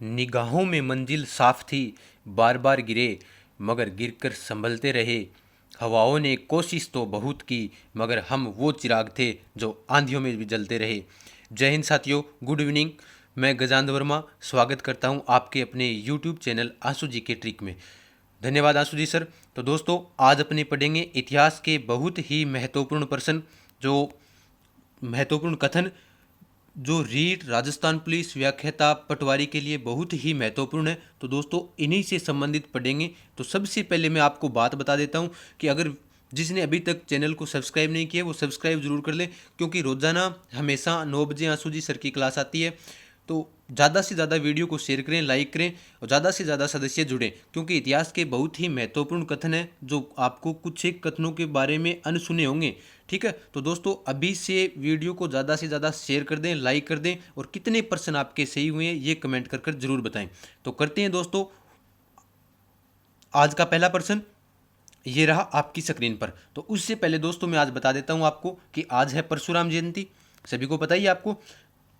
निगाहों में मंजिल साफ थी, बार बार गिरे मगर गिरकर संभलते रहे। हवाओं ने कोशिश तो बहुत की मगर हम वो चिराग थे जो आंधियों में भी जलते रहे। जय हिंद साथियों, गुड इवनिंग। मैं गजानंद वर्मा स्वागत करता हूं आपके अपने यूट्यूब चैनल आंसू जी के ट्रिक में। धन्यवाद आंसू जी सर। तो दोस्तों, आज अपने पढ़ेंगे इतिहास के बहुत ही महत्वपूर्ण प्रश्न, जो महत्वपूर्ण कथन जो रीट राजस्थान पुलिस व्याख्याता पटवारी के लिए बहुत ही महत्वपूर्ण है। तो दोस्तों, इन्हीं से संबंधित पढ़ेंगे। तो सबसे पहले मैं आपको बात बता देता हूं कि अगर जिसने अभी तक चैनल को सब्सक्राइब नहीं किया वो सब्सक्राइब जरूर कर ले, क्योंकि रोजाना हमेशा 9 बजे आंसू जी सर की क्लास आती है। तो ज़्यादा से ज़्यादा वीडियो को शेयर करें, लाइक करें और ज़्यादा से ज़्यादा सदस्य जुड़ें, क्योंकि इतिहास के बहुत ही महत्वपूर्ण कथन हैं जो आपको कुछ एक कथनों के बारे में अनसुने होंगे। ठीक है, तो दोस्तों अभी से वीडियो को ज़्यादा से ज़्यादा शेयर कर दें, लाइक कर दें और कितने % आपके सही हुए हैं ये कमेंट कर जरूर बताएं। तो करते हैं दोस्तों, आज का पहला प्रश्न ये रहा आपकी स्क्रीन पर। तो उससे पहले दोस्तों मैं आज बता देता हूं आपको कि आज है परशुराम जयंती, सभी को पता ही है आपको।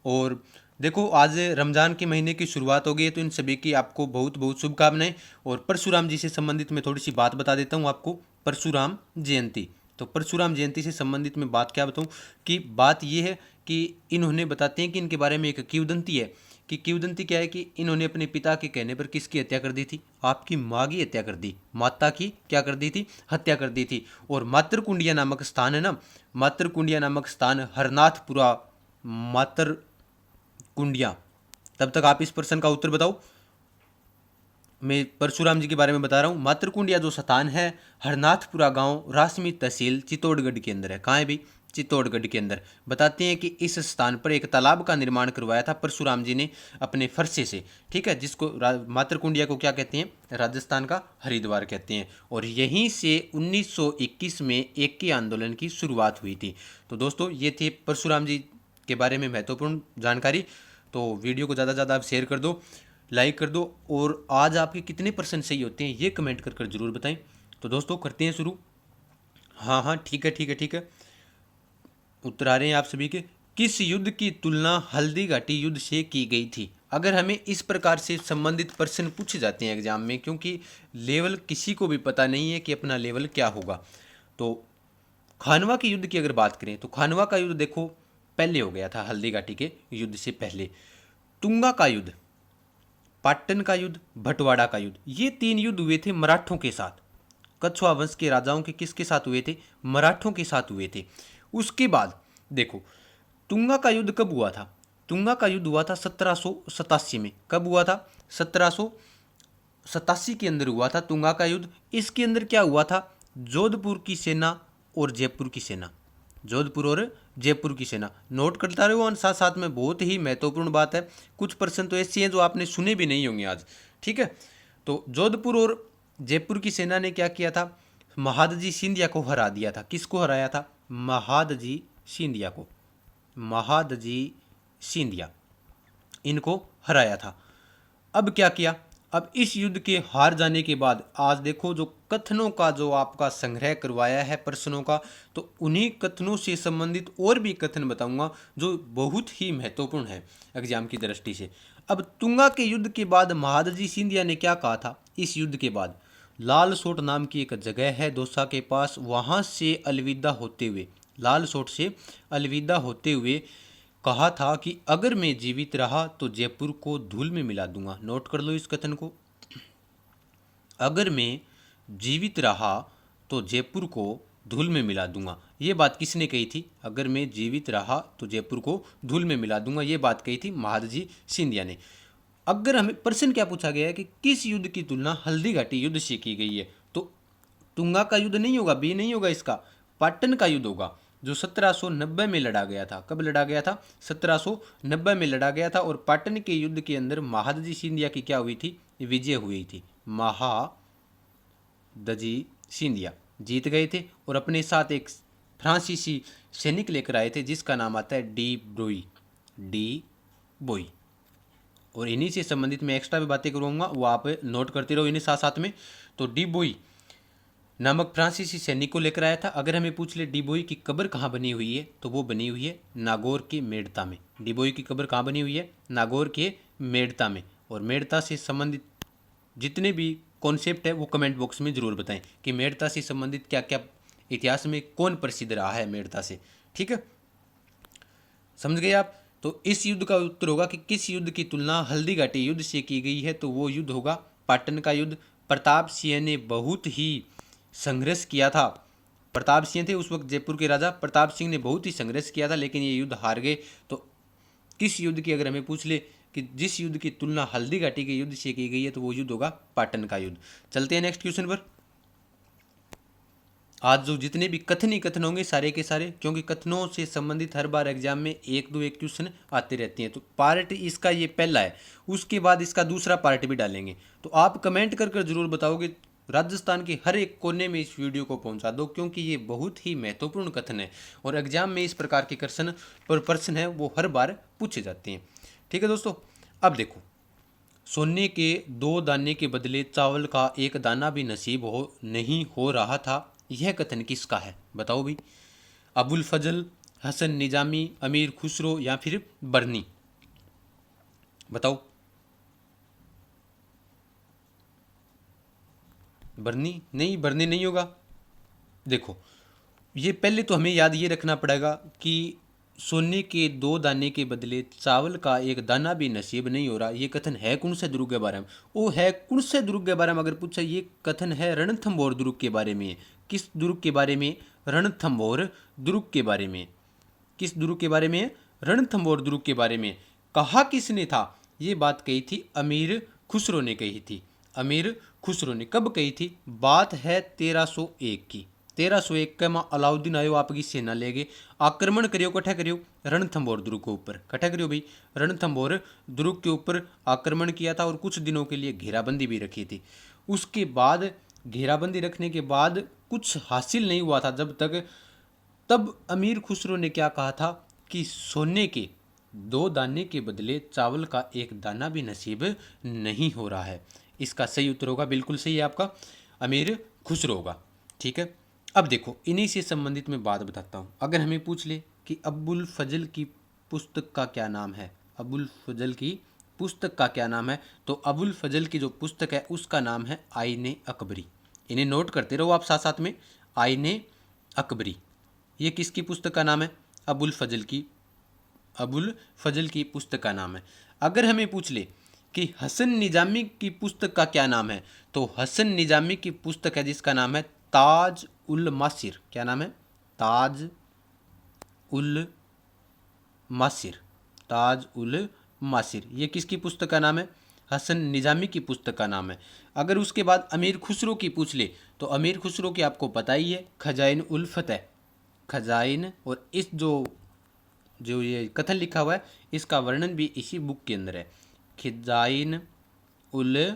और देखो, आज रमज़ान के महीने की शुरुआत हो गई है, तो इन सभी की आपको बहुत बहुत शुभकामनाएं। और परशुराम जी से संबंधित मैं थोड़ी सी बात बता देता हूं आपको। परशुराम जयंती, तो परशुराम जयंती से संबंधित मैं बात क्या बताऊं कि बात ये है कि इन्होंने बताते हैं कि इनके बारे में एक किंवदंती है। कि किंवदंती क्या है कि इन्होंने अपने पिता के कहने पर किसकी हत्या कर दी थी? आपकी माँ की हत्या कर दी, माता की क्या कर दी थी? हत्या कर दी थी। और मातृकुंडिया नामक स्थान है ना, मातृकुंडिया नामक स्थान हरनाथपुरा, मातर कुंडिया। तब तक आप इस प्रश्न का उत्तर बताओ। मैं परशुराम जी के बारे में बता रहा हूँ। मातृकुंडिया जो स्थान है हरनाथपुरा गांव, रासमी तहसील, चित्तौड़गढ़ के अंदर है। कहाँ है भी? चित्तौड़गढ़ के अंदर। बताते हैं कि इस स्थान पर एक तालाब का निर्माण करवाया था परशुराम जी ने अपने फरसे से। ठीक है, जिसको मातृकुंडिया को क्या कहते हैं? राजस्थान का हरिद्वार कहते हैं। और यहीं से 1921 में एक के आंदोलन की शुरुआत हुई थी। तो दोस्तों, ये थी परशुराम जी के बारे में महत्वपूर्ण जानकारी। तो वीडियो को ज़्यादा से ज़्यादा शेयर कर दो, लाइक कर दो और आज आपके कितने % सही होते हैं ये कमेंट कर जरूर बताएं। तो दोस्तों करते हैं शुरू। हाँ हाँ, ठीक है ठीक है ठीक है, उत्तर आ रहे हैं आप सभी के। किस युद्ध की तुलना हल्दी घाटी युद्ध से की गई थी? अगर हमें इस प्रकार से संबंधित प्रश्न पूछे जाते हैं एग्जाम में, क्योंकि लेवल किसी को भी पता नहीं है कि अपना लेवल क्या होगा। तो खानवा के युद्ध की अगर बात करें तो खानवा का युद्ध देखो पहले हो गया था हल्दी घाटी के युद्ध से पहले। तुंगा का युद्ध, पाटन का युद्ध, भटवाड़ा का युद्ध, ये 3 युद्ध हुए थे मराठों के साथ। कछुआ वंश के राजाओं के किसके साथ हुए थे? मराठों के साथ हुए थे। उसके बाद देखो, तुंगा का युद्ध कब हुआ था? तुंगा का युद्ध हुआ था 1787 में। कब हुआ था? 1787 के अंदर हुआ था तुंगा का युद्ध। इसके अंदर क्या हुआ था? जोधपुर की सेना और जयपुर की सेना, जोधपुर और जयपुर की सेना। नोट करता रहो और साथ साथ में बहुत ही महत्वपूर्ण बात है, कुछ प्रश्न तो ऐसे हैं जो आपने सुने भी नहीं होंगे आज। ठीक है, तो जोधपुर और जयपुर की सेना ने क्या किया था? महादजी सिंधिया को हरा दिया था। किसको हराया था? महादजी सिंधिया को, महादजी सिंधिया, इनको हराया था। अब क्या किया? अब इस युद्ध के हार जाने के बाद आज देखो जो कथनों का जो आपका संग्रह करवाया है प्रश्नों का, तो उन्हीं कथनों से संबंधित और भी कथन बताऊंगा जो बहुत ही महत्वपूर्ण है एग्जाम की दृष्टि से। अब तुंगा के युद्ध के बाद महादजी सिंधिया ने क्या कहा था? इस युद्ध के बाद लाल सोट नाम की एक जगह है दौसा के पास, वहां से अलविदा होते हुए, लाल सोट से अलविदा होते हुए कहा था कि अगर मैं जीवित रहा तो जयपुर को धूल में मिला दूंगा। नोट कर लो इस कथन को। अगर मैं जीवित रहा तो जयपुर को धूल में मिला दूंगा। ये बात किसने कही थी? अगर मैं जीवित रहा तो जयपुर को धूल में मिला दूंगा, ये बात कही थी महादजी सिंधिया ने। अगर हमें प्रश्न क्या पूछा गया है कि किस युद्ध की तुलना हल्दी घाटी युद्ध से की गई है, तो तुंगा का युद्ध नहीं होगा, बी नहीं होगा इसका, पाटन का युद्ध होगा जो 1790 में लड़ा गया था। कब लड़ा गया था? 1790 में लड़ा गया था। और पाटन के युद्ध के अंदर महादजी सिंधिया की क्या हुई थी? विजय हुई थी। महादजी सिंधिया जीत गए थे और अपने साथ एक फ्रांसीसी सैनिक लेकर आए थे जिसका नाम आता है डी ब्रोई, डी बोई। और इन्हीं से संबंधित मैं एक्स्ट्रा भी बातें करूँगा, वो आप नोट करते रहो इन्हें साथ साथ में। तो डी बोई नामक फ्रांसीसी सैनिक को लेकर आया था। अगर हमें पूछ ले डिबोई की कब्र कहाँ बनी हुई है, तो वो बनी हुई है नागौर के मेड़ता में। डिबोई की कब्र कहाँ बनी हुई है? नागौर के मेड़ता में। और मेड़ता से संबंधित जितने भी कॉन्सेप्ट है वो कमेंट बॉक्स में ज़रूर बताएं कि मेड़ता से संबंधित क्या क्या इतिहास में कौन प्रसिद्ध रहा है मेड़ता से। ठीक है, समझ गए आप। तो इस युद्ध का उत्तर होगा कि किस युद्ध की तुलना हल्दी घाटी युद्ध से की गई है, तो वो युद्ध होगा पाटन का युद्ध। प्रताप सिंह ने बहुत ही संघर्ष किया था। प्रताप सिंह थे उस वक्त जयपुर के राजा। प्रताप सिंह ने बहुत ही संघर्ष किया था लेकिन ये युद्ध हार गए। तो किस युद्ध की अगर हमें पूछ ले कि जिस युद्ध की तुलना हल्दी घाटी के युद्ध से की गई है, तो वो युद्ध होगा पाटन का युद्ध। चलते हैं नेक्स्ट क्वेश्चन पर। आज जो जितने भी कथन ही कथन होंगे सारे के सारे, क्योंकि कथनों से संबंधित हर बार एग्जाम में एक क्वेश्चन आते रहते हैं। तो पार्ट इसका ये पहला है, उसके बाद इसका दूसरा पार्ट भी डालेंगे। तो आप कमेंट कर कर जरूर बताओगे, राजस्थान के हर एक कोने में इस वीडियो को पहुंचा दो, क्योंकि ये बहुत ही महत्वपूर्ण कथन है और एग्जाम में इस प्रकार के प्रश्न है वो हर बार पूछे जाते हैं। ठीक है दोस्तों, अब देखो, सोने के 2 दाने के बदले चावल का एक दाना भी नसीब नहीं हो रहा था, यह कथन किसका है? बताओ भाई। अबुल फजल, हसन निजामी, अमीर खुसरो या फिर बर्नी? बताओ। बर्नी नहीं, बर्नी नहीं होगा। देखो, ये पहले तो हमें याद ये रखना पड़ेगा कि सोने के 2 दाने के बदले चावल का एक दाना भी नसीब नहीं हो रहा, ये कथन है कौन से दुर्ग के बारे में? वो है कौन से दुर्ग के बारे में अगर पूछा, ये कथन है रणथंभौर दुर्ग के बारे में। किस दुर्ग के बारे में? रणथंभौर दुर्ग के बारे में। किस दुर्ग के बारे में? रणथंभौर दुर्ग के बारे में। कहा किसने था? ये बात कही थी अमीर खुसरो ने कही थी। अमीर खुसरो ने कब कही थी? बात है 1301 की। 1301 के माँ अलाउद्दीन आयो आपकी सेना ले गए, आक्रमण करियो, कट्ठा करियो रणथंभौर दुर्ग के ऊपर। कट्ठा करियो भाई, रणथंभौर दुर्ग के ऊपर आक्रमण किया था और कुछ दिनों के लिए घेराबंदी भी रखी थी। उसके बाद घेराबंदी रखने के बाद कुछ हासिल नहीं हुआ था जब तक, तब अमीर खुसरो ने क्या कहा था कि सोने के 2 दाने के बदले चावल का एक दाना भी नसीब नहीं हो रहा है। इसका सही उत्तर होगा, बिल्कुल सही है आपका, अमीर खुसरो होगा। ठीक है, अब देखो, इन्हीं से संबंधित मैं बात बताता हूँ। अगर हमें पूछ ले कि अबुल फजल की पुस्तक का क्या नाम है, अबुल फजल की पुस्तक का क्या नाम है, तो अबुल फजल की जो पुस्तक है उसका नाम है आईने अकबरी। इन्हें नोट करते रहो आप साथ साथ में, आईने अकबरी। ये किसकी पुस्तक का नाम है? अबुल फजल की, अबुल फजल की पुस्तक का नाम है। अगर हमें पूछ ले कि हसन निजामी की पुस्तक का क्या नाम है, तो हसन निजामी की पुस्तक है जिसका नाम है ताज उल मासिर। क्या नाम है? ताज उल मासिर। ताज उल मासिर, ये किसकी पुस्तक का नाम है? हसन निजामी की पुस्तक का नाम है। अगर उसके बाद अमीर खुसरो की पूछ ले, तो अमीर खुसरो की आपको पता ही है, खजाइन उल फतह। खजाइन, और इस जो जो ये कथन लिखा हुआ है इसका वर्णन भी इसी बुक के अंदर है, खजाइन उल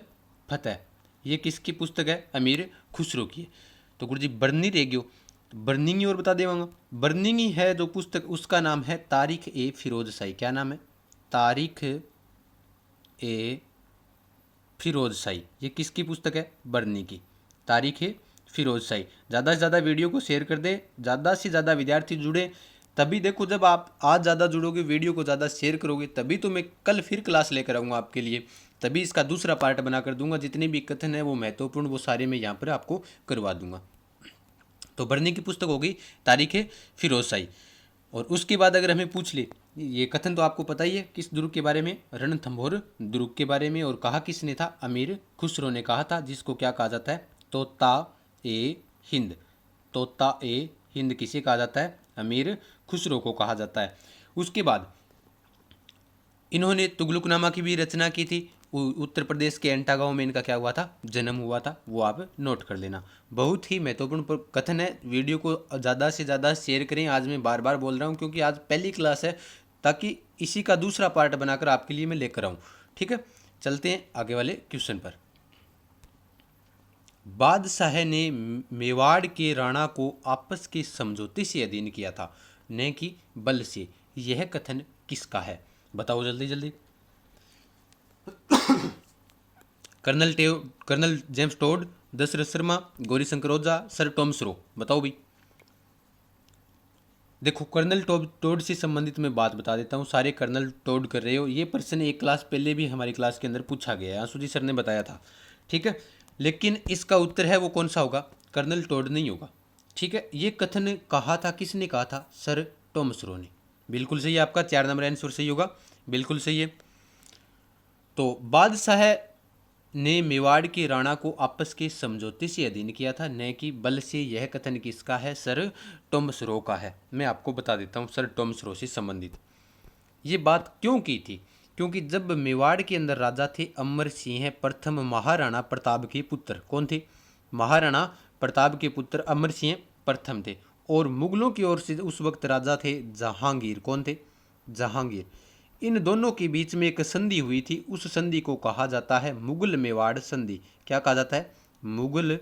फतह। ये किसकी पुस्तक है? अमीर खुसरो की है। तो गुरु जी बर्नी रह गयो, बर्निंगी और बता देवांगा। बर्निंगी है जो पुस्तक, उसका नाम है तारीख ए फिरोज शाही। क्या नाम है? तारीख ए फिरोज शाही। ये किसकी पुस्तक है? बर्नी की, तारीख ए फिरोज शाही। ज़्यादा से ज़्यादा वीडियो को शेयर कर दे, ज़्यादा से ज़्यादा विद्यार्थी जुड़े, तभी देखो जब आप आज ज़्यादा जुड़ोगे, वीडियो को ज़्यादा शेयर करोगे, तभी तो मैं कल फिर क्लास लेकर आऊँगा आपके लिए, तभी इसका दूसरा पार्ट बना कर दूंगा। जितने भी कथन है वो महत्वपूर्ण, वो सारे मैं यहाँ पर आपको करवा दूंगा। तो बर्नी की पुस्तक होगी तारीख फिरोज शाही। और उसके बाद अगर हमें पूछ ले, ये कथन तो आपको पता ही है किस दुर्ग के बारे में? रणथंभौर दुर्ग के बारे में। और कहा किसने था? अमीर खुसरो ने कहा था, जिसको क्या कहा जाता है? तोता ए हिंद। तोता ए हिंद किसे कहा जाता है? अमीर खुसरो को कहा जाता है। उसके बाद इन्होंने तुगलकनामा की भी रचना की थी। उत्तर प्रदेश के एंटा गांव में इनका क्या हुआ था? जन्म हुआ था, वो आप नोट कर लेना। बहुत ही महत्वपूर्ण कथन है, वीडियो को ज़्यादा से ज़्यादा शेयर करें। आज मैं बार बार बोल रहा हूँ क्योंकि आज पहली क्लास है, ताकि इसी का दूसरा पार्ट बनाकर आपके लिए मैं लेकर आऊँ। ठीक है, चलते हैं आगे वाले क्वेश्चन पर। बादशाह ने मेवाड़ के राणा को आपस के समझौते से अधीन किया था, न कि बल से। यह कथन किसका है? बताओ जल्दी जल्दी। Colonel James Tod, Dasharath Sharma, Gauri Shankar Ojha, sir Thomas Roe. बताओ भाई। देखो कर्नल टोड से संबंधित मैं बात बता देता हूँ। सारे कर्नल टोड कर रहे हो, ये प्रश्न एक क्लास पहले भी हमारी क्लास के अंदर पूछा गया है, आंसू जी सर ने बताया था। ठीक है, लेकिन इसका उत्तर है वो कौन सा होगा, कर्नल टोड नहीं होगा। ठीक है, ये कथन कहा था, किसने कहा था, सर टॉमस रो ने। बिल्कुल सही है आपका, 4 नंबर आंसर सही होगा, बिल्कुल सही है। तो बादशाह ने मेवाड़ के राणा को आपस के समझौते से अधीन किया था, न कि बल से। यह कथन किसका है, सर टॉमस रो का है। मैं आपको बता देता हूँ सर टॉमस रो से संबंधित ये बात क्यों की थी। क्योंकि जब मेवाड़ के अंदर राजा थे अमर सिंह प्रथम, महाराणा प्रताप के पुत्र। कौन थे, महाराणा प्रताप के पुत्र अमर सिंह प्रथम थे। और मुगलों की ओर से उस वक्त राजा थे जहांगीर। कौन थे, जहांगीर। इन दोनों के बीच में एक संधि हुई थी, उस संधि को कहा जाता है मुगल मेवाड़ संधि। क्या कहा जाता है, मुगल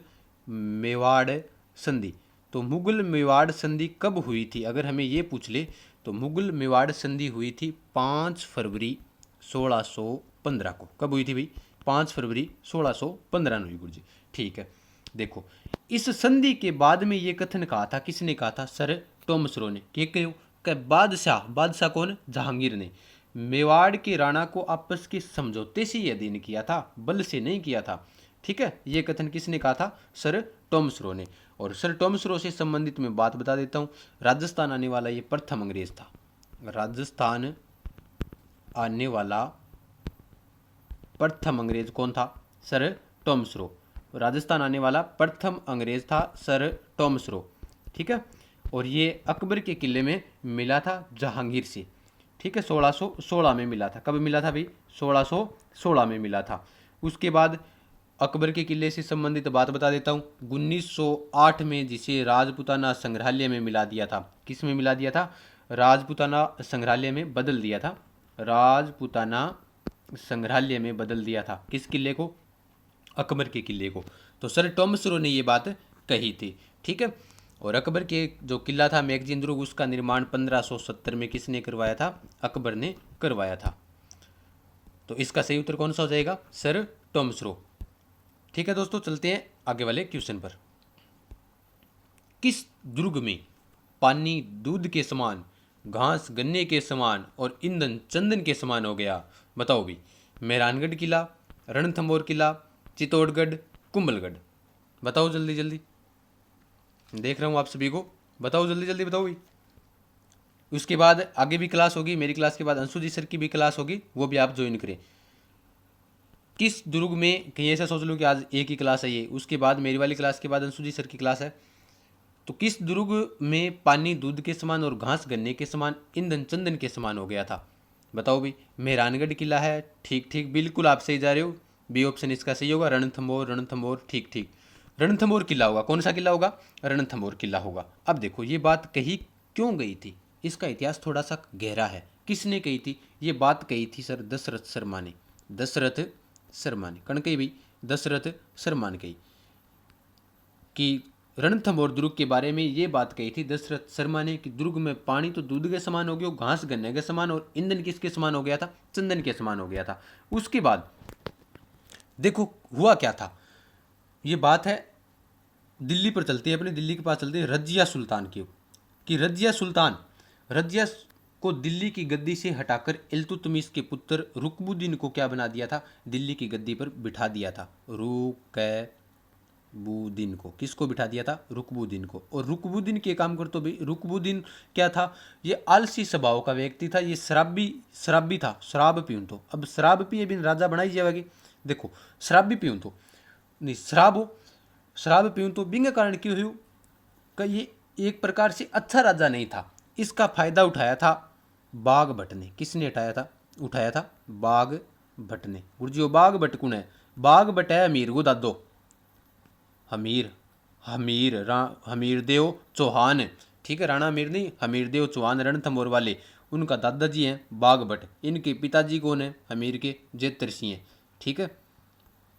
मेवाड़ संधि। तो मुगल मेवाड़ संधि कब हुई थी, अगर हमें ये पूछ ले तो मुगल मेवाड़ संधि हुई थी 5 फरवरी 1615 को। कब हुई थी भाई, 5 फरवरी 1615 में हुई गुरु जी। ठीक है, देखो इस संधि के बाद में ये कथन कहा था, किसने कहा था, सर टॉमस रो ने। कि बादशाह, बादशाह कौन, जहांगीर ने मेवाड़ के राणा को आपस के समझौते से ही अधीन किया था, बल से नहीं किया था। ठीक है, ये कथन किसने कहा था, सर टॉमस रो ने। और सर टॉमस रो से संबंधित मैं बात बता देता हूँ। राजस्थान आने वाला ये प्रथम अंग्रेज था। राजस्थान आने वाला प्रथम अंग्रेज कौन था, सर टॉमस रो। राजस्थान आने वाला प्रथम अंग्रेज था सर टॉमस रो। ठीक है, और ये अकबर के किले में मिला था जहांगीर से। ठीक है, 1616 में मिला था। कब मिला था भाई, 1616 में मिला था। उसके बाद अकबर के किले से संबंधित बात बता देता हूँ। 1908 में जिसे राजपूताना संग्रहालय में मिला दिया था। किस में मिला दिया था, राजपूताना संग्रहालय में बदल दिया था। राजपूताना संग्रहालय में बदल दिया था, किस किले को, अकबर के किले को। तो सर टॉमस रो ने ये बात कही थी। ठीक है, और अकबर के जो किला था मैगजीन दुर्ग, उसका निर्माण 1570 में किसने करवाया था, अकबर ने करवाया था। तो इसका सही उत्तर कौन सा हो जाएगा, सर टॉमस रो। ठीक है दोस्तों, चलते हैं आगे वाले क्वेश्चन पर। किस दुर्ग में पानी दूध के समान, घास गन्ने के समान और ईंधन चंदन के समान हो गया, बताओ भी। मेहरानगढ़ किला, रणथंभौर किला, चित्तौड़गढ़, कुंभलगढ़। बताओ जल्दी जल्दी, देख रहा हूँ आप सभी को, बताओ जल्दी जल्दी बताओ भाई। उसके बाद आगे भी क्लास होगी, मेरी क्लास के बाद अंशु जी सर की भी क्लास होगी, वो भी आप ज्वाइन करें। किस दुर्ग में, कहीं ऐसा सोच लो कि आज एक ही क्लास है ये, उसके बाद मेरी वाली क्लास के बाद अंशु जी सर की क्लास है। तो किस दुर्ग में पानी दूध के समान और घास गन्ने के समान, ईंधन चंदन के समान हो गया था, बताओ भाई। मेहरानगढ़ किला है, ठीक ठीक, बिल्कुल आप सही जा रहे हो, बी ऑप्शन इसका सही होगा। रणथंभौर, रणथंभौर, ठीक ठीक, रणथंभौर किला होगा। कौन सा किला होगा, रणथंभौर किला होगा। अब देखो ये बात कही क्यों गई थी, इसका इतिहास थोड़ा सा गहरा है। किसने कही थी ये बात, कही थी सर दशरथ शर्मा ने। दशरथ शर्मा ने, कण कही भाई, दशरथ शर्मा ने कही कि रणथंभौर दुर्ग के बारे में ये बात कही थी दशरथ शर्मा ने कि दुर्ग में पानी तो दूध के समान हो गया, घास गन्ने के समान, और ईंधन किसके समान हो गया था, चंदन के समान हो गया था। उसके बाद देखो हुआ क्या था, ये बात है दिल्ली पर चलती है, अपने दिल्ली के पास चलती है, रजिया सुल्तान की। कि रजिया सुल्तान, रजिया को दिल्ली की गद्दी से हटाकर इल्तुतमिश के पुत्र रुकबुद्दीन को क्या बना दिया था, दिल्ली की गद्दी पर बिठा दिया था। रुकबुद्दीन को, किसको बिठा दिया था, रुकबुद्दीन को। और रुकबुद्दीन के काम कर, तो भाई रुकबुद्दीन क्या था, ये आलसी स्वभाव का व्यक्ति था, ये शराबी था, शराब पीऊँ। तो अब शराब पिए बिन राजा बनाई जाएगी। देखो शराबी पीऊँ तो नहीं, शराब पीऊँ तो बिंग कारण क्यों हुई कि ये एक प्रकार से अच्छा राजा नहीं था। इसका फायदा उठाया था बाघ भट्ट ने। किसने उठाया था बाघ भट्ट ने। गुरुजी बाघ भट्ट कौन है, बाघ भट्ट है अमीर को दादो, हमीर देव चौहान। ठीक है, राणा अमीर नहीं, हमीर देव चौहान रणथंभौर वाले, उनका दादाजी हैं बाघ भट्ट। इनके पिताजी कौन है, हमीर के जेतर सिंह। ठीक है,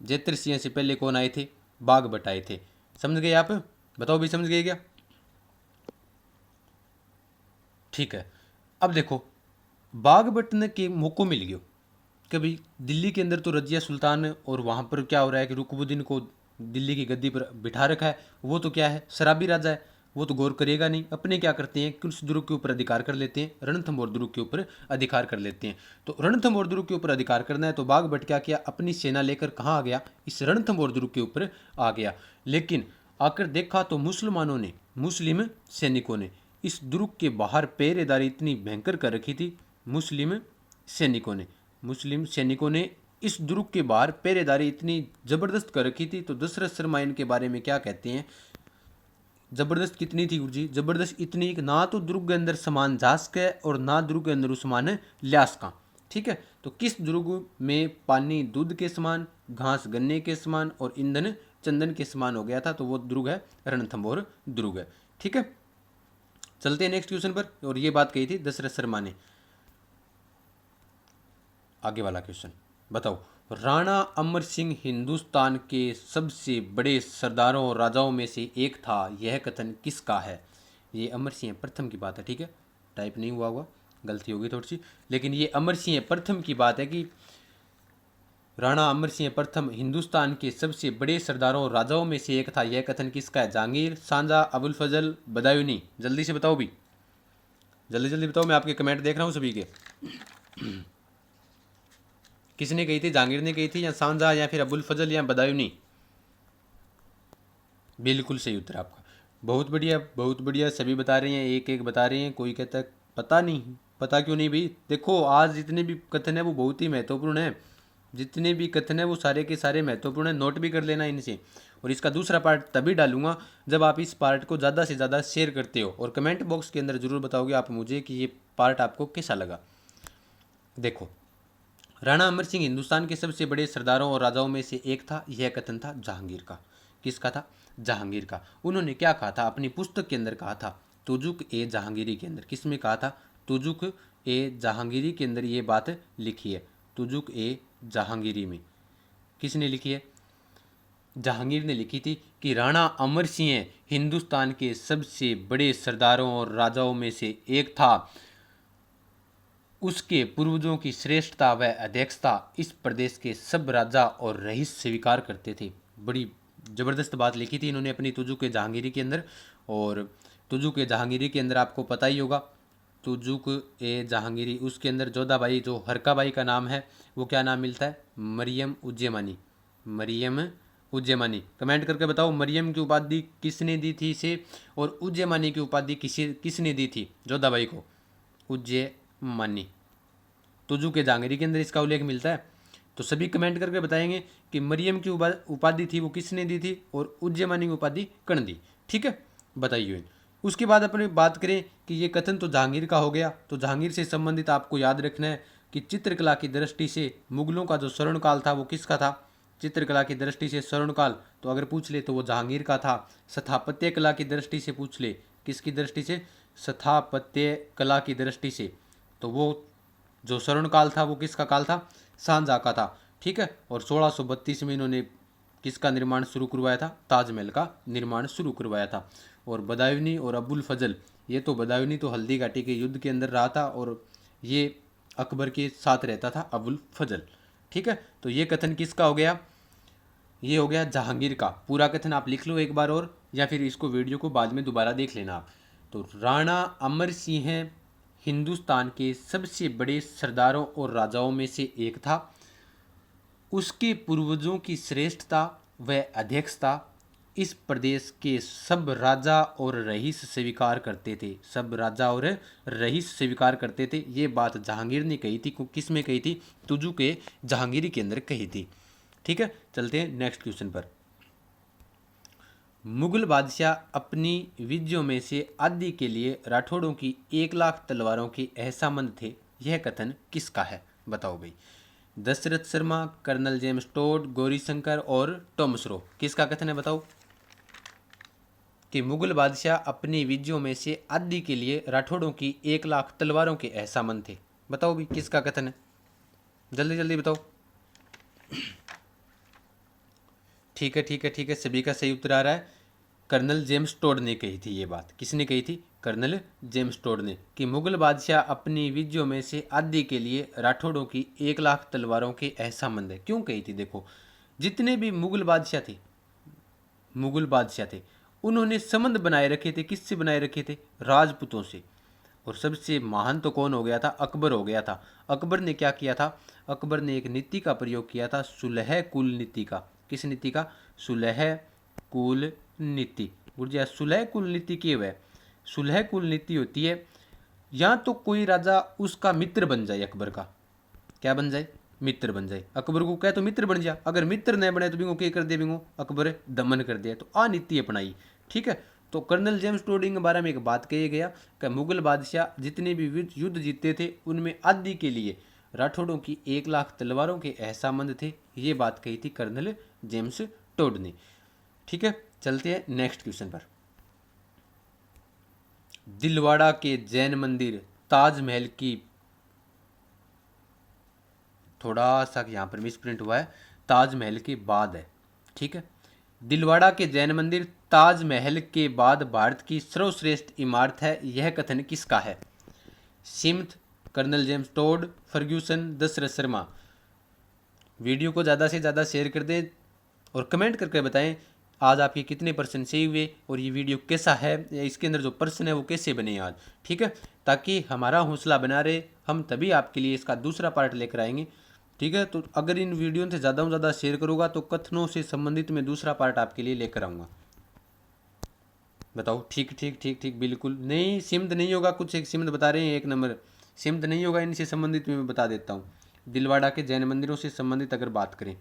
जेतर सिंह से पहले कौन आए थे, बाघ भट्ट आए थे। समझ गए आप, बताओ भी समझ गए क्या। ठीक है, अब देखो बाघ भट्ट ने के मौको मिल गयो कभी दिल्ली के अंदर, तो रजिया सुल्तान, और वहाँ पर क्या हो रहा है कि रुकबुद्दीन को दिल्ली की गद्दी पर बिठा रखा है। वो तो क्या है, शराबी राजा है। वो तो गौर करेगा नहीं। अपने क्या करते हैं कि उस दुर्ग के ऊपर अधिकार कर लेते हैं, रणथंभौर दुर्ग के ऊपर अधिकार कर लेते हैं। तो रणथंभौर दुर्ग के ऊपर अधिकार करना है तो बाघ भट्ट क्या किया, अपनी सेना लेकर कहाँ आ गया, इस रणथंभौर दुर्ग के ऊपर आ गया। लेकिन आकर देखा तो मुसलमानों ने, मुस्लिम सैनिकों ने इस दुर्ग के बाहर पहरेदारी इतनी भयंकर कर रखी थी। सैनिकों ने मुस्लिम सैनिकों ने इस दुर्ग के बाहर पहरेदारी इतनी जबरदस्त कर रखी थी। तो दशरथ शर्मा इनके बारे में क्या कहते हैं, जबरदस्त कितनी थी गुरु जी, जबरदस्त इतनी कि ना तो दुर्ग के अंदर सामान जा सके और ना दुर्ग के अंदर उस सामान ला सका। ठीक है, तो किस दुर्ग में पानी दूध के समान, घास गन्ने के समान और ईंधन चंदन के समान हो गया था, तो वो दुर्ग है रणथंभौर दुर्ग है। ठीक है, चलते हैं नेक्स्ट क्वेश्चन पर। और ये बात कही थी दशरथ शर्मा ने। आगे वाला क्वेश्चन बताओ, राणा अमर सिंह हिंदुस्तान के सबसे बड़े सरदारों और राजाओं में से एक था, यह कथन किसका है। ये अमर सिंह प्रथम की बात है। ठीक है, टाइप नहीं हुआ होगा, गलती होगी थोड़ी सी, लेकिन ये अमर सिंह प्रथम की बात है कि राणा अमर सिंह प्रथम हिंदुस्तान के सबसे बड़े सरदारों और राजाओं में से एक था, यह कथन किसका है। जहांगीर, सांझा, अबुल फजल, बदायूनी। जल्दी से बताओ भी, जल्दी जल्दी बताओ, मैं आपके कमेंट देख रहा हूँ सभी के। किसने कही थी, जहांगीर ने कही थी या सांझा या फिर अबुल फजल या बदायूनी। बिल्कुल सही उत्तर आपका, बहुत बढ़िया बहुत बढ़िया, सभी बता रहे हैं, एक एक बता रहे हैं। कोई कहता है पता नहीं, पता क्यों नहीं भाई। देखो आज जितने भी कथन है वो बहुत ही महत्वपूर्ण है, जितने भी कथन है वो सारे के सारे महत्वपूर्ण है, नोट भी कर लेना इनसे। और इसका दूसरा पार्ट तभी डालूंगा जब आप इस पार्ट को ज़्यादा से ज़्यादा शेयर करते हो और कमेंट बॉक्स के अंदर ज़रूर बताओगे आप मुझे कि ये पार्ट आपको कैसा लगा। देखो, राणा अमर सिंह हिंदुस्तान के सबसे बड़े सरदारों और राजाओं में से एक था, यह कथन था जहांगीर का। किसका था, जहांगीर का। उन्होंने क्या कहा था, अपनी पुस्तक के अंदर कहा था, तुजुक ए जहांगीरी के अंदर। किसमें कहा था, तुजुक ए जहांगीरी के अंदर ये बात लिखी है। तुजुक ए जहांगीरी में किसने लिखी है, जहांगीर ने लिखी थी कि राणा अमर सिंह हिंदुस्तान के सबसे बड़े सरदारों और राजाओं में से एक था, उसके पूर्वजों की श्रेष्ठता व अध्यक्षता इस प्रदेश के सब राजा और रईस स्वीकार करते थे। बड़ी ज़बरदस्त बात लिखी थी इन्होंने अपनी तुजु के जहांगीरी के अंदर। और तुजु के जहांगीरी के अंदर आपको पता ही होगा, तुजुक ए जहांगीरी, उसके अंदर जोधाबाई जो हरकाबाई का नाम है वो क्या नाम मिलता है, मरियम उज्जैमानी। मरियम उज्जैमानी, कमेंट करके बताओ मरियम की उपाधि किसने दी थी इसे, और उज्जैमानी की उपाधि किसने दी थी जोधाबाई को, उज्जैमानी। तुजु के जहांगीरी के अंदर इसका उल्लेख मिलता है। तो सभी कमेंट करके बताएंगे कि मरियम की उपाधि थी वो किसने दी थी और उज्जैमानी की उपाधि कण दी। ठीक है, बताइए। उसके बाद अपनी बात करें कि ये कथन तो जहांगीर का हो गया। तो जहांगीर से संबंधित आपको याद रखना है कि चित्रकला की दृष्टि से मुगलों का जो स्वर्णकाल था वो किसका था। चित्रकला की दृष्टि से स्वर्णकाल तो अगर पूछ ले तो वो जहांगीर का था। स्थापत्य कला की दृष्टि से पूछ ले, किसकी दृष्टि से, स्थापत्य कला की दृष्टि से, तो वो जो स्वर्णकाल था वो किसका काल था, सांझा का था। ठीक है, और 1632 में इन्होंने किसका निर्माण शुरू करवाया था, ताजमहल का निर्माण शुरू करवाया था। और बदायूनी और अबुल फजल, ये तो बदायूनी तो हल्दी घाटी के युद्ध के अंदर रहा था और ये अकबर के साथ रहता था अबुल फजल। ठीक है, तो ये कथन किसका हो गया, ये हो गया जहांगीर का। पूरा कथन आप लिख लो एक बार और, या फिर इसको वीडियो को बाद में दोबारा देख लेना आप। तो राणा अमर सिंह हिंदुस्तान के सबसे बड़े सरदारों और राजाओं में से एक था, उसके पूर्वजों की श्रेष्ठता व अध्यक्षता इस प्रदेश के सब राजा और रईस स्वीकार करते थे। सब राजा और रईस स्वीकार करते थे, ये बात जहांगीर ने कही थी। किस में कही थी, तुजु के जहांगीरी के अंदर कही थी। ठीक है, चलते हैं नेक्स्ट क्वेश्चन पर। मुगल बादशाह अपनी विजयों में से आदि के लिए राठौड़ों की 1 लाख तलवारों के अहसामंद थे, यह कथन किसका है, बताओ भाई। Dasharath Sharma, colonel James Tod, Gaurishankar और टॉमस रो। किसका कथन है बताओ, कि मुगल बादशाह अपनी विजयों में से आदि के लिए राठौड़ों की 1 लाख तलवारों के अहसामंद थे। बताओ भी किसका कथन है, जल्दी जल्दी बताओ। ठीक है ठीक है ठीक है, सभी का सही उत्तर आ रहा है। कर्नल जेम्स टोड ने कही थी ये बात। किसने कही थी, कर्नल जेम्स टोड ने, कि मुगल बादशाह अपनी विजयों में से आदि के लिए राठौड़ों की 1 लाख तलवारों के अहसामंद है। क्यों कही थी, देखो जितने भी मुगल बादशाह थे उन्होंने संबंध बनाए रखे थे, किससे बनाए रखे थे? राजपूतों से। और सबसे महान तो कौन हो गया था? अकबर हो गया था। अकबर ने क्या किया था? अकबर ने एक नीति का प्रयोग किया था, सुलह कुल नीति का। किस नीति का? सुलह कुल नीति। गुरजिया सुलह कुल नीति की वह सुलह कुल नीति होती है, या तो कोई राजा उसका मित्र बन जाए, अकबर का क्या बन जाए? मित्र बन जाए। अकबर को कहे तो मित्र बन जा, अगर मित्र न बने तो बिंगो क्या कर दे? बिंगो अकबर दमन कर दिया। तो आ नीति अपनाई। ठीक है। तो कर्नल जेम्स टोडिंग के बारे में एक बात कही गया कि मुगल बादशाह जितने भी युद्ध जीते थे उनमें आदि के लिए राठौड़ों की 1 लाख तलवारों के अहसामंद थे। ये बात कही थी कर्नल जेम्स टोड ने। ठीक है, चलते हैं नेक्स्ट क्वेश्चन पर। दिलवाड़ा के जैन मंदिर ताजमहल की, थोड़ा सा यहाँ पर मिसप्रिंट हुआ है, ताजमहल के बाद है। ठीक है। दिलवाड़ा के जैन मंदिर ताजमहल के बाद भारत की सर्वश्रेष्ठ इमारत है, यह कथन किसका है? Smith, colonel James Tod, Ferguson, Dasharath Sharma. Video को ज़्यादा से ज़्यादा शेयर कर दें और कमेंट करके बताएं आज आपके कितने % सही हुए और ये वीडियो कैसा है, या इसके अंदर जो प्रश्न है वो कैसे बने आज। ठीक है, ताकि हमारा हौसला बना रहे, हम तभी आपके लिए इसका दूसरा पार्ट लेकर आएंगे। ठीक है, तो अगर इन वीडियो से ज़्यादा शेयर करूँगा तो कथनों से संबंधित मैं दूसरा पार्ट आपके लिए लेकर आऊँगा। बताओ, ठीक ठीक ठीक ठीक, बिल्कुल नहीं, सिमत नहीं होगा। कुछ एक सिमत बता रहे हैं 1 नंबर, सिमत नहीं होगा। इनसे संबंधित मैं बता देता हूँ। दिलवाड़ा के जैन मंदिरों से संबंधित अगर बात करें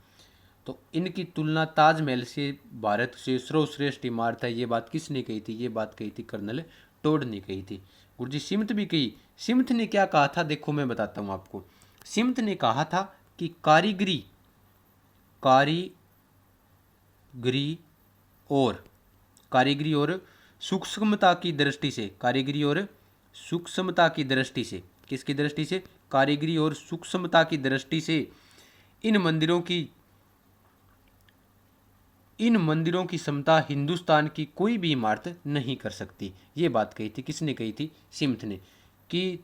तो इनकी तुलना ताजमहल से भारत से सर्वश्रेष्ठ इमारत है, ये बात किसने कही थी? ये बात कही थी कर्नल टोड ने कही थी। गुरुजी सिमत भी कही। सिमत ने क्या कहा था? देखो मैं बताता हूँ आपको। सिमत ने कहा था कि कारीगरी और सूक्ष्मता की दृष्टि से, कारीगरी और सूक्ष्मता की दृष्टि से, किसकी दृष्टि से? कारीगरी और सूक्ष्मता की दृष्टि से इन मंदिरों की क्षमता हिंदुस्तान की कोई भी इमारत नहीं कर सकती। ये बात कही थी। किसने कही थी? सिम्थ ने। कि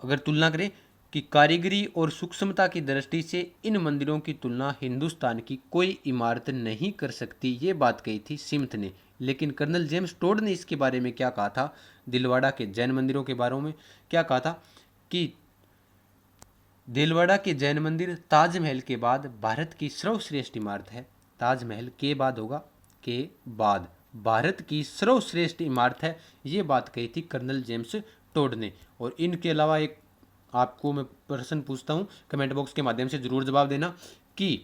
अगर तुलना करें कि कारीगरी और सूक्ष्मता की दृष्टि से इन मंदिरों की तुलना हिंदुस्तान की कोई इमारत नहीं कर सकती, ये बात कही थी सिम्थ ने। लेकिन कर्नल जेम्स टोड ने इसके बारे में क्या कहा था? दिलवाड़ा के जैन मंदिरों के बारे में क्या कहा था? कि दिलवाड़ा के जैन मंदिर ताजमहल के बाद भारत की सर्वश्रेष्ठ इमारत है। ताजमहल के बाद होगा, के बाद भारत की सर्वश्रेष्ठ इमारत है, ये बात कही थी कर्नल जेम्स टोड ने। और इनके अलावा एक आपको मैं प्रश्न पूछता हूँ, कमेंट बॉक्स के माध्यम से जरूर जवाब देना कि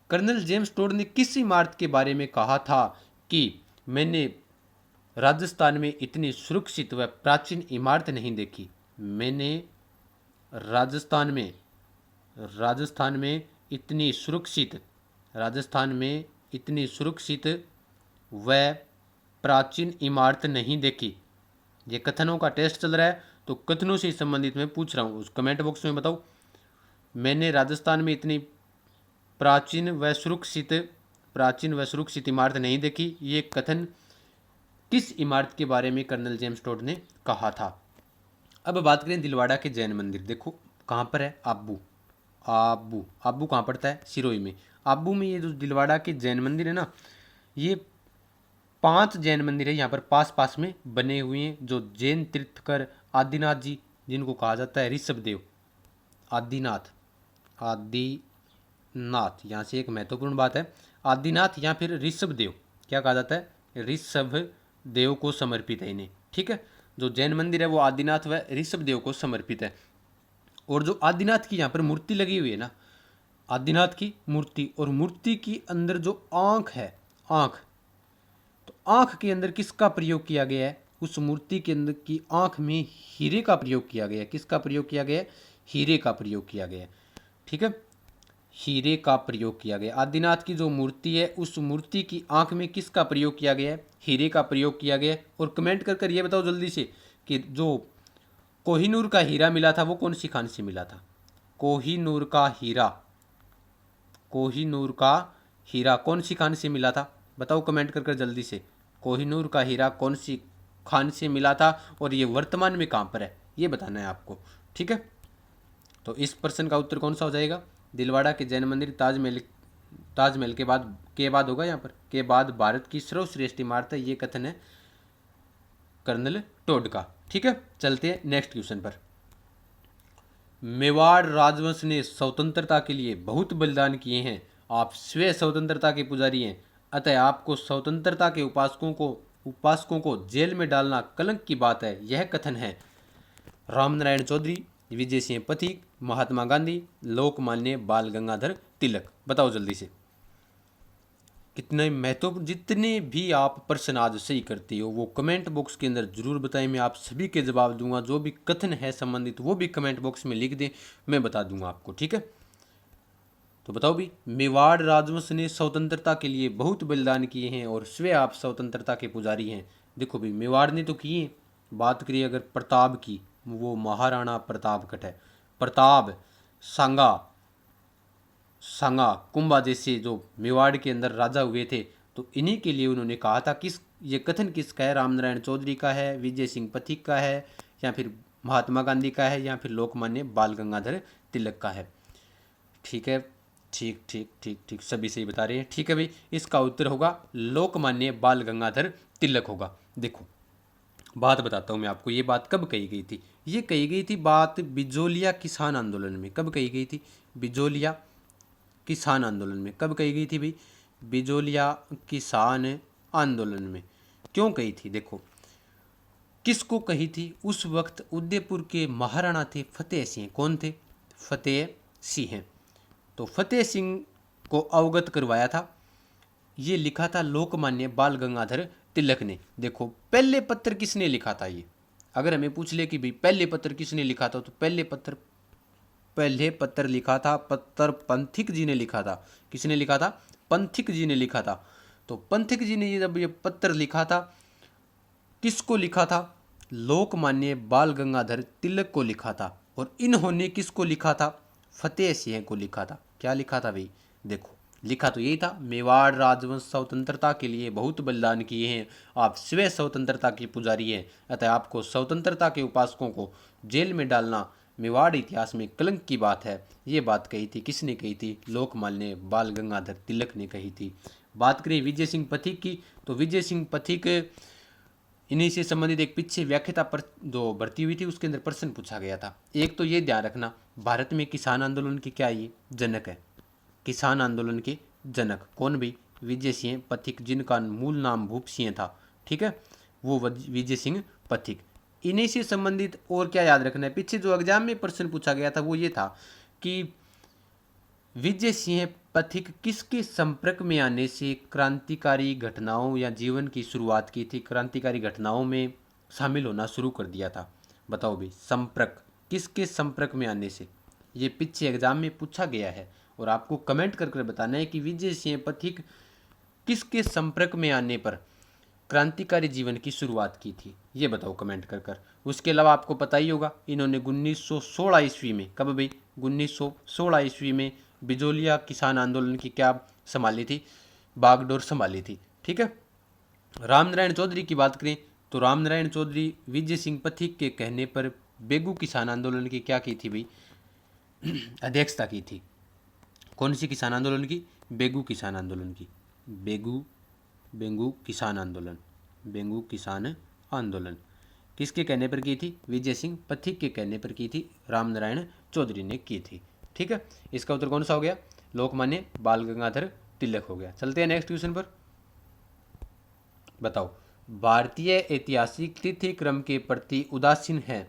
कर्नल जेम्स टोड ने किस इमारत के बारे में कहा था कि मैंने राजस्थान में इतनी सुरक्षित व प्राचीन इमारत नहीं देखी। मैंने राजस्थान में इतनी सुरक्षित व प्राचीन इमारत नहीं देखी। ये कथनों का टेस्ट चल रहा है, तो कथनों से संबंधित मैं पूछ रहा हूँ। उस कमेंट बॉक्स में बताओ, मैंने राजस्थान में इतनी प्राचीन व सुरक्षित इमारत नहीं देखी। ये कथन किस इमारत के बारे में कर्नल जेम्स टोड ने कहा था? अब बात करें दिलवाड़ा के जैन मंदिर। देखो कहाँ पर है? आबू कहाँ पड़ता है? सिरोही में। आबू में ये जो दिलवाड़ा के जैन मंदिर है ना, ये 5 जैन मंदिर है यहाँ पर पास में बने हुए हैं, जो जैन तीर्थकर आदिनाथ जी, जिनको कहा जाता है ऋषभ देव, आदिनाथ, यहाँ से एक महत्वपूर्ण बात है, आदिनाथ या फिर ऋषभ देव, क्या कहा जाता है? ऋषभ देव को समर्पित है इन्हें। ठीक है, जो जैन मंदिर है वो आदिनाथ व ऋषभ देव को समर्पित है। और जो आदिनाथ की यहाँ पर मूर्ति लगी हुई है ना, आदिनाथ की मूर्ति, और मूर्ति की अंदर जो आँख है, तो आँख के अंदर किसका प्रयोग किया गया है? उस मूर्ति के अंदर की आँख में हीरे का प्रयोग किया गया है। किसका प्रयोग किया गया है? हीरे का प्रयोग किया गया है। ठीक है, हीरे का प्रयोग किया गया। आदिनाथ की जो मूर्ति है उस मूर्ति की आँख में किसका प्रयोग किया गया है? हीरे का प्रयोग किया गया है। और कमेंट कर ये बताओ जल्दी से कि जो कोहिनूर का हीरा मिला था वो कौन सी खान से मिला था? कोहिनूर का हीरा कौन सी खान से मिला था? बताओ कमेंट कर जल्दी से। कोहिनूर का हीरा कौन सी खान से मिला था और ये वर्तमान में कहाँ पर है, ये बताना है आपको। ठीक है, तो इस प्रश्न का उत्तर कौन सा हो जाएगा? दिलवाड़ा के जैन मंदिर ताजमहल के बाद होगा यहाँ पर, के बाद भारत की सर्वश्रेष्ठ इमारत है, ये कथन है कर्नल टोड का। ठीक है, चलते हैं नेक्स्ट क्वेश्चन पर। मेवाड़ राजवंश ने स्वतंत्रता के लिए बहुत बलिदान किए हैं, आप स्वयं स्वतंत्रता के पुजारी हैं, अतः आपको स्वतंत्रता के उपासकों को जेल में डालना कलंक की बात है, यह कथन है रामनारायण चौधरी, विजय सिंह पथिक, महात्मा गांधी, लोकमान्य बाल गंगाधर तिलक। बताओ जल्दी से कितने महत्वपूर्ण, जितने भी आप प्रश्न आज सही करते हो वो कमेंट बॉक्स के अंदर जरूर बताएं, मैं आप सभी के जवाब दूंगा। जो भी कथन है संबंधित वो भी कमेंट बॉक्स में लिख दें, मैं बता दूंगा आपको। ठीक है, तो बताओ भी, मेवाड़ राजवंश ने स्वतंत्रता के लिए बहुत बलिदान किए हैं और स्वयं आप स्वतंत्रता के पुजारी हैं। देखो भी, मेवाड़ ने तो किए। बात करिए अगर प्रताप की, वो महाराणा प्रतापगढ़ है। प्रताप, सांगा सांगा कुंभा जैसे जो मेवाड़ के अंदर राजा हुए थे, तो इन्हीं के लिए उन्होंने कहा था। ये कथन किसका है? रामनारायण चौधरी का है, विजय सिंह पथिक का है, या फिर महात्मा गांधी का है, या फिर लोकमान्य बाल गंगाधर तिलक का है। ठीक है, ठीक ठीक ठीक ठीक, सभी सही बता रहे हैं। ठीक है भाई, इसका उत्तर होगा लोकमान्य बाल गंगाधर तिलक होगा। देखो बात बताता हूँ मैं आपको, ये बात कब कही गई थी? ये कही गई थी बात बिजोलिया किसान आंदोलन में। कब कही गई थी? बिजोलिया किसान आंदोलन में। कब कही गई थी भाई? बिजोलिया किसान आंदोलन में। क्यों कही थी? देखो किसको कही थी? उस वक्त उदयपुर के महाराणा थे फतेह सिंह। कौन थे? फतेह सिंह। तो फतेह सिंह को अवगत करवाया था, ये लिखा था लोकमान्य बाल गंगाधर तिलक ने। देखो पहले पत्र किसने लिखा था? ये अगर हमें पूछ ले कि भाई पहले पत्र किसने लिखा था, तो पहले पत्र लिखा था पत्र पंथिक जी ने लिखा था। किसने लिखा था? पंथिक जी ने लिखा था। तो पंथिक जी ने जब ये पत्र लिखा था, किसको लिखा था? लोकमान्य बाल गंगाधर तिलक को लिखा था। और इन्होंने किसको लिखा था? फतेह सिंह को लिखा था। क्या लिखा था भाई? देखो लिखा तो यही था, मेवाड़ राजवंश स्वतंत्रता के लिए बहुत बलिदान किए हैं, आप स्वयं स्वतंत्रता के पुजारी हैं, अतः आपको स्वतंत्रता के उपासकों को जेल में डालना मेवाड़ इतिहास में कलंक की बात है। ये बात कही थी। किसने कही थी? लोकमान्य बाल गंगाधर तिलक ने कही थी। बात करें विजय सिंह पथिक की, तो विजय सिंह पथिक, इन्हीं से संबंधित एक पीछे व्याख्याता पर जो भर्ती हुई थी उसके अंदर प्रश्न पूछा गया था। एक तो ये ध्यान रखना, भारत में किसान आंदोलन की क्या ये जनक है? किसान आंदोलन के जनक कौन भी? विजय सिंह पथिक, जिनका मूल नाम भूप सिंह था। ठीक है, वो विजय सिंह पथिक। इन्हीं से संबंधित और क्या याद रखना है? पीछे जो एग्जाम में प्रश्न पूछा गया था वो ये था कि विजय सिंह पथिक किसके संपर्क में आने से क्रांतिकारी घटनाओं या जीवन की शुरुआत की थी, क्रांतिकारी घटनाओं में शामिल होना शुरू कर दिया था? बताओ भाई, संपर्क, किसके संपर्क में आने से? ये पीछे एग्जाम में पूछा गया है और आपको कमेंट कर बताना है कि विजय सिंह पथिक किसके संपर्क में आने पर क्रांतिकारी जीवन की शुरुआत की थी, ये बताओ कमेंट कर। उसके अलावा आपको पता ही होगा इन्होंने 1916 ईस्वी में, कब भाई? 1916 ईस्वी में बिजोलिया किसान आंदोलन की क्या संभाली थी? बागडोर संभाली थी। ठीक है, रामनारायण चौधरी की बात करें तो रामनारायण चौधरी विजय सिंह पथिक के कहने पर बेगू किसान आंदोलन की क्या की थी भाई? अध्यक्षता की थी। कौन सी किसान आंदोलन की? बेगू किसान आंदोलन की। बेगू किसान आंदोलन, बेगू किसान आंदोलन किसके कहने पर की थी? विजय सिंह पथिक के कहने पर की थी, रामनारायण चौधरी ने की थी। ठीक है, इसका उत्तर कौन सा हो गया? लोकमान्य बाल गंगाधर तिलक हो गया। चलते हैं नेक्स्ट क्वेश्चन पर। बताओ, भारतीय ऐतिहासिक तिथि क्रम के प्रति उदासीन है।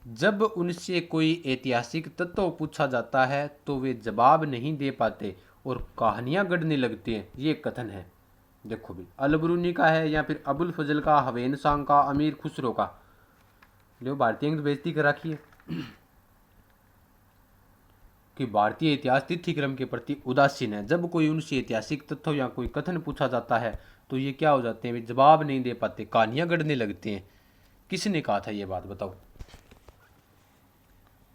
जब उनसे कोई ऐतिहासिक तत्व पूछा जाता है तो वे जवाब नहीं दे पाते और कहानियां गढ़ने लगते हैं, ये कथन है। देखो भी, अलबरूनी का है या फिर अबुल फजल का, हवेन सांग का, अमीर खुसरो का? लो भारतीय की बेइज्जती कर रखी है कि भारतीय इतिहास तिथि क्रम के प्रति उदासीन है। जब कोई उनसे ऐतिहासिक तथ्य या कोई कथन पूछा जाता है तो ये क्या हो जाते हैं? वे जवाब नहीं दे पाते, कहानियां गढ़ने लगते हैं। किसने कहा था ये बात? बताओ।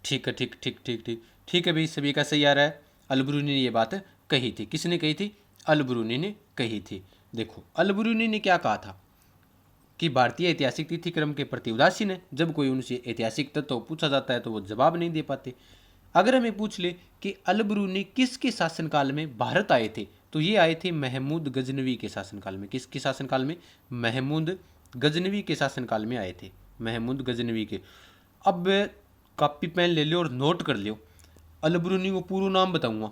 ठीक है, ठीक ठीक ठीक ठीक ठीक है भाई, सभी का सही आ रहा है। अलबरूनी ने ये बात कही थी। किसने कही थी? अलबरूनी ने कही थी। देखो अलबरूनी ने क्या कहा था कि भारतीय ऐतिहासिक तिथि क्रम के प्रति उदासीन है। जब कोई उनसे ऐतिहासिक तत्व पूछा जाता है तो वो जवाब नहीं दे पाते। अगर हमें पूछ ले कि अल बरूनी किसके शासनकाल में भारत आए थे, तो ये आए थे महमूद गजनवी के शासनकाल में। किसके शासनकाल में? महमूद गजनवी के शासनकाल में आए थे, महमूद गजनवी के। अब कॉपी पेन ले लियो और नोट कर लियो, अल बरूनी को पूरा नाम बताऊंगा,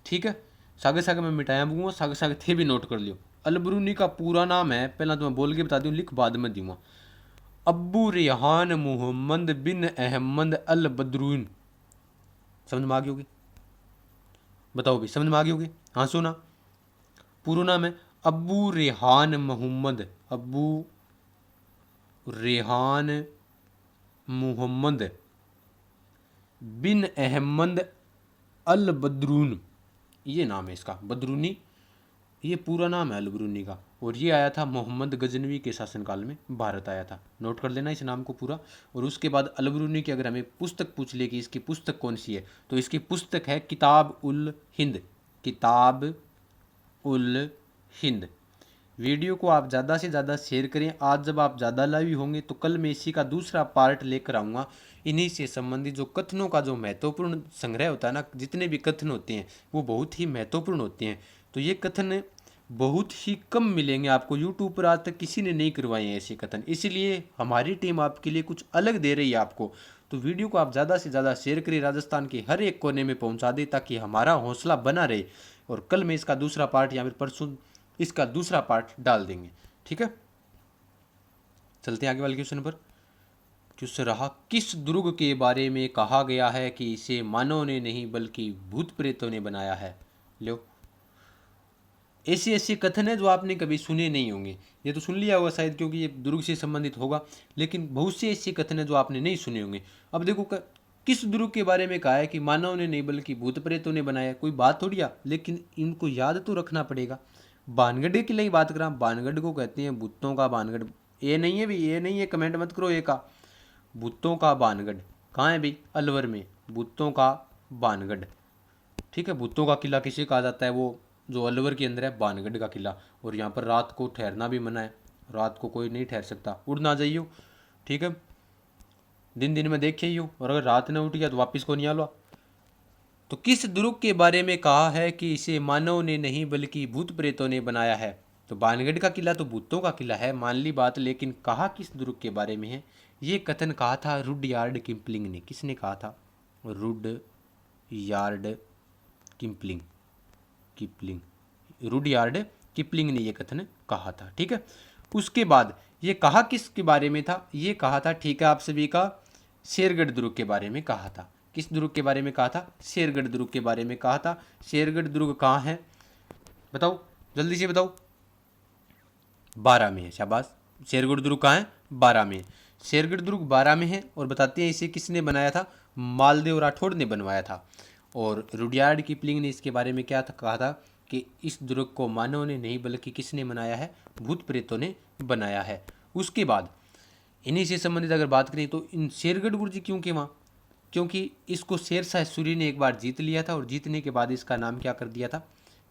ठीक है। सागे सागे मैं मिटाया दूंगा, सागे सागे थे भी नोट कर लियो। अल बरूनी का पूरा नाम है, पहला तो मैं बोल के बता दूं, लिख बाद में दूंगा, अब्बू रेहान मोहम्मद बिन अहमद अल बदरून। समझ में आ गई होगी? बताओ भी, समझ में आ गई होगी? हाँ सुना, पूरा नाम है अब्बू रेहान मोहम्मद, अब्बू रेहान मोहम्मद बिन अहमद अल बदरून, ये नाम है इसका, बदरूनी, ये पूरा नाम है अल बरूनी का। और ये आया था मोहम्मद गजनवी के शासनकाल में भारत आया था, नोट कर लेना इस नाम को पूरा। और उसके बाद अल बरूनी की अगर हमें पुस्तक पूछ ले कि इसकी पुस्तक कौन सी है, तो इसकी पुस्तक है किताब उल हिंद, किताब उल हिंद। वीडियो को आप ज़्यादा से ज़्यादा शेयर करें। आज जब आप ज़्यादा लाइव होंगे तो कल मैं इसी का दूसरा पार्ट लेकर आऊँगा। इन्हीं से संबंधित जो कथनों का जो महत्वपूर्ण संग्रह होता है ना, जितने भी कथन होते हैं वो बहुत ही महत्वपूर्ण होते हैं। तो ये कथन बहुत ही कम मिलेंगे आपको, यूट्यूब पर आज तक किसी ने नहीं करवाए हैं ऐसे कथन, इसीलिए हमारी टीम आपके लिए कुछ अलग दे रही है आपको। तो वीडियो को आप ज़्यादा से ज़्यादा शेयर करें, राजस्थान के हर एक कोने में पहुंचा दें, ताकि हमारा हौसला बना रहे। और कल मैं इसका दूसरा पार्ट या फिर परसों इसका दूसरा पार्ट डाल देंगे, ठीक है। चलते हैं आगे वाले क्वेश्चन पर। क्वेश्चन रहा, किस दुर्ग के बारे में कहा गया है कि इसे मानव ने नहीं बल्कि भूत प्रेतों ने बनाया है? लो, ऐसे ऐसे कथन है जो आपने कभी सुने नहीं होंगे, ये तो सुन लिया होगा शायद क्योंकि ये दुर्ग से संबंधित होगा, लेकिन बहुत से ऐसे कथन है जो आपने नहीं सुने होंगे। अब देखो किस दुर्ग के बारे में कहा है कि मानव ने नहीं बल्कि भूत प्रेतों ने बनाया, कोई बात थोड़ी आ, लेकिन इनको याद तो रखना पड़ेगा। बानगढ़ की नहीं बात करा, बानगढ़ को कहते हैं भूतों का बानगढ़। ये नहीं है भी, ये नहीं है, कमेंट मत करो ये का। भूतों का बानगढ़ कहाँ है भाई? अलवर में, भूतों का बानगढ़, ठीक है। भूतों का किला किसे कहा जाता है? वो जो अलवर के अंदर है, बानगढ़ का किला। और यहाँ पर रात को ठहरना भी मना है, रात को कोई नहीं ठहर सकता, उड़ ना जाइयो, ठीक है। दिन दिन में देखे ही हो, और अगर रात ने उठ गया तो वापिस को नहीं आलो। तो किस दुर्ग के बारे में कहा है कि इसे मानव ने नहीं बल्कि भूत प्रेतों ने बनाया है? तो बानगढ़ का किला तो भूतों का किला है, मान ली बात, लेकिन कहा किस दुर्ग के बारे में है? ये कथन कहा था रुडयार्ड किपलिंग ने। किसने कहा था? Rudyard Kipling, Kipling, Rudyard Kipling ने ये कथन कहा था, ठीक है। उसके बाद ये कहा किसके बारे में था? ये कहा था, ठीक है, आप सभी का शेरगढ़ दुर्ग के बारे में कहा था। किस दुर्ग के बारे में कहा था? शेरगढ़ दुर्ग के बारे में कहा था। शेरगढ़ दुर्ग कहाँ है बताओ, जल्दी से बताओ। 12 में है, शाबाश। शेरगढ़ दुर्ग कहाँ है? 12 में। शेरगढ़ दुर्ग 12 में है। और बताते हैं इसे किसने बनाया था? मालदेव राठौड़ ने बनवाया था। और रुडयार्ड किपलिंग ने इसके बारे में क्या था, कहा था कि इस दुर्ग को मानव ने नहीं बल्कि किसने बनाया है? भूत प्रेतों ने बनाया है। उसके बाद इन्हीं से संबंधित अगर बात करें तो इन शेरगढ़ बुर्ज क्यों के वहाँ? क्योंकि इसको शेरशाह सूरी ने एक बार जीत लिया था, और जीतने के बाद इसका नाम क्या कर दिया था?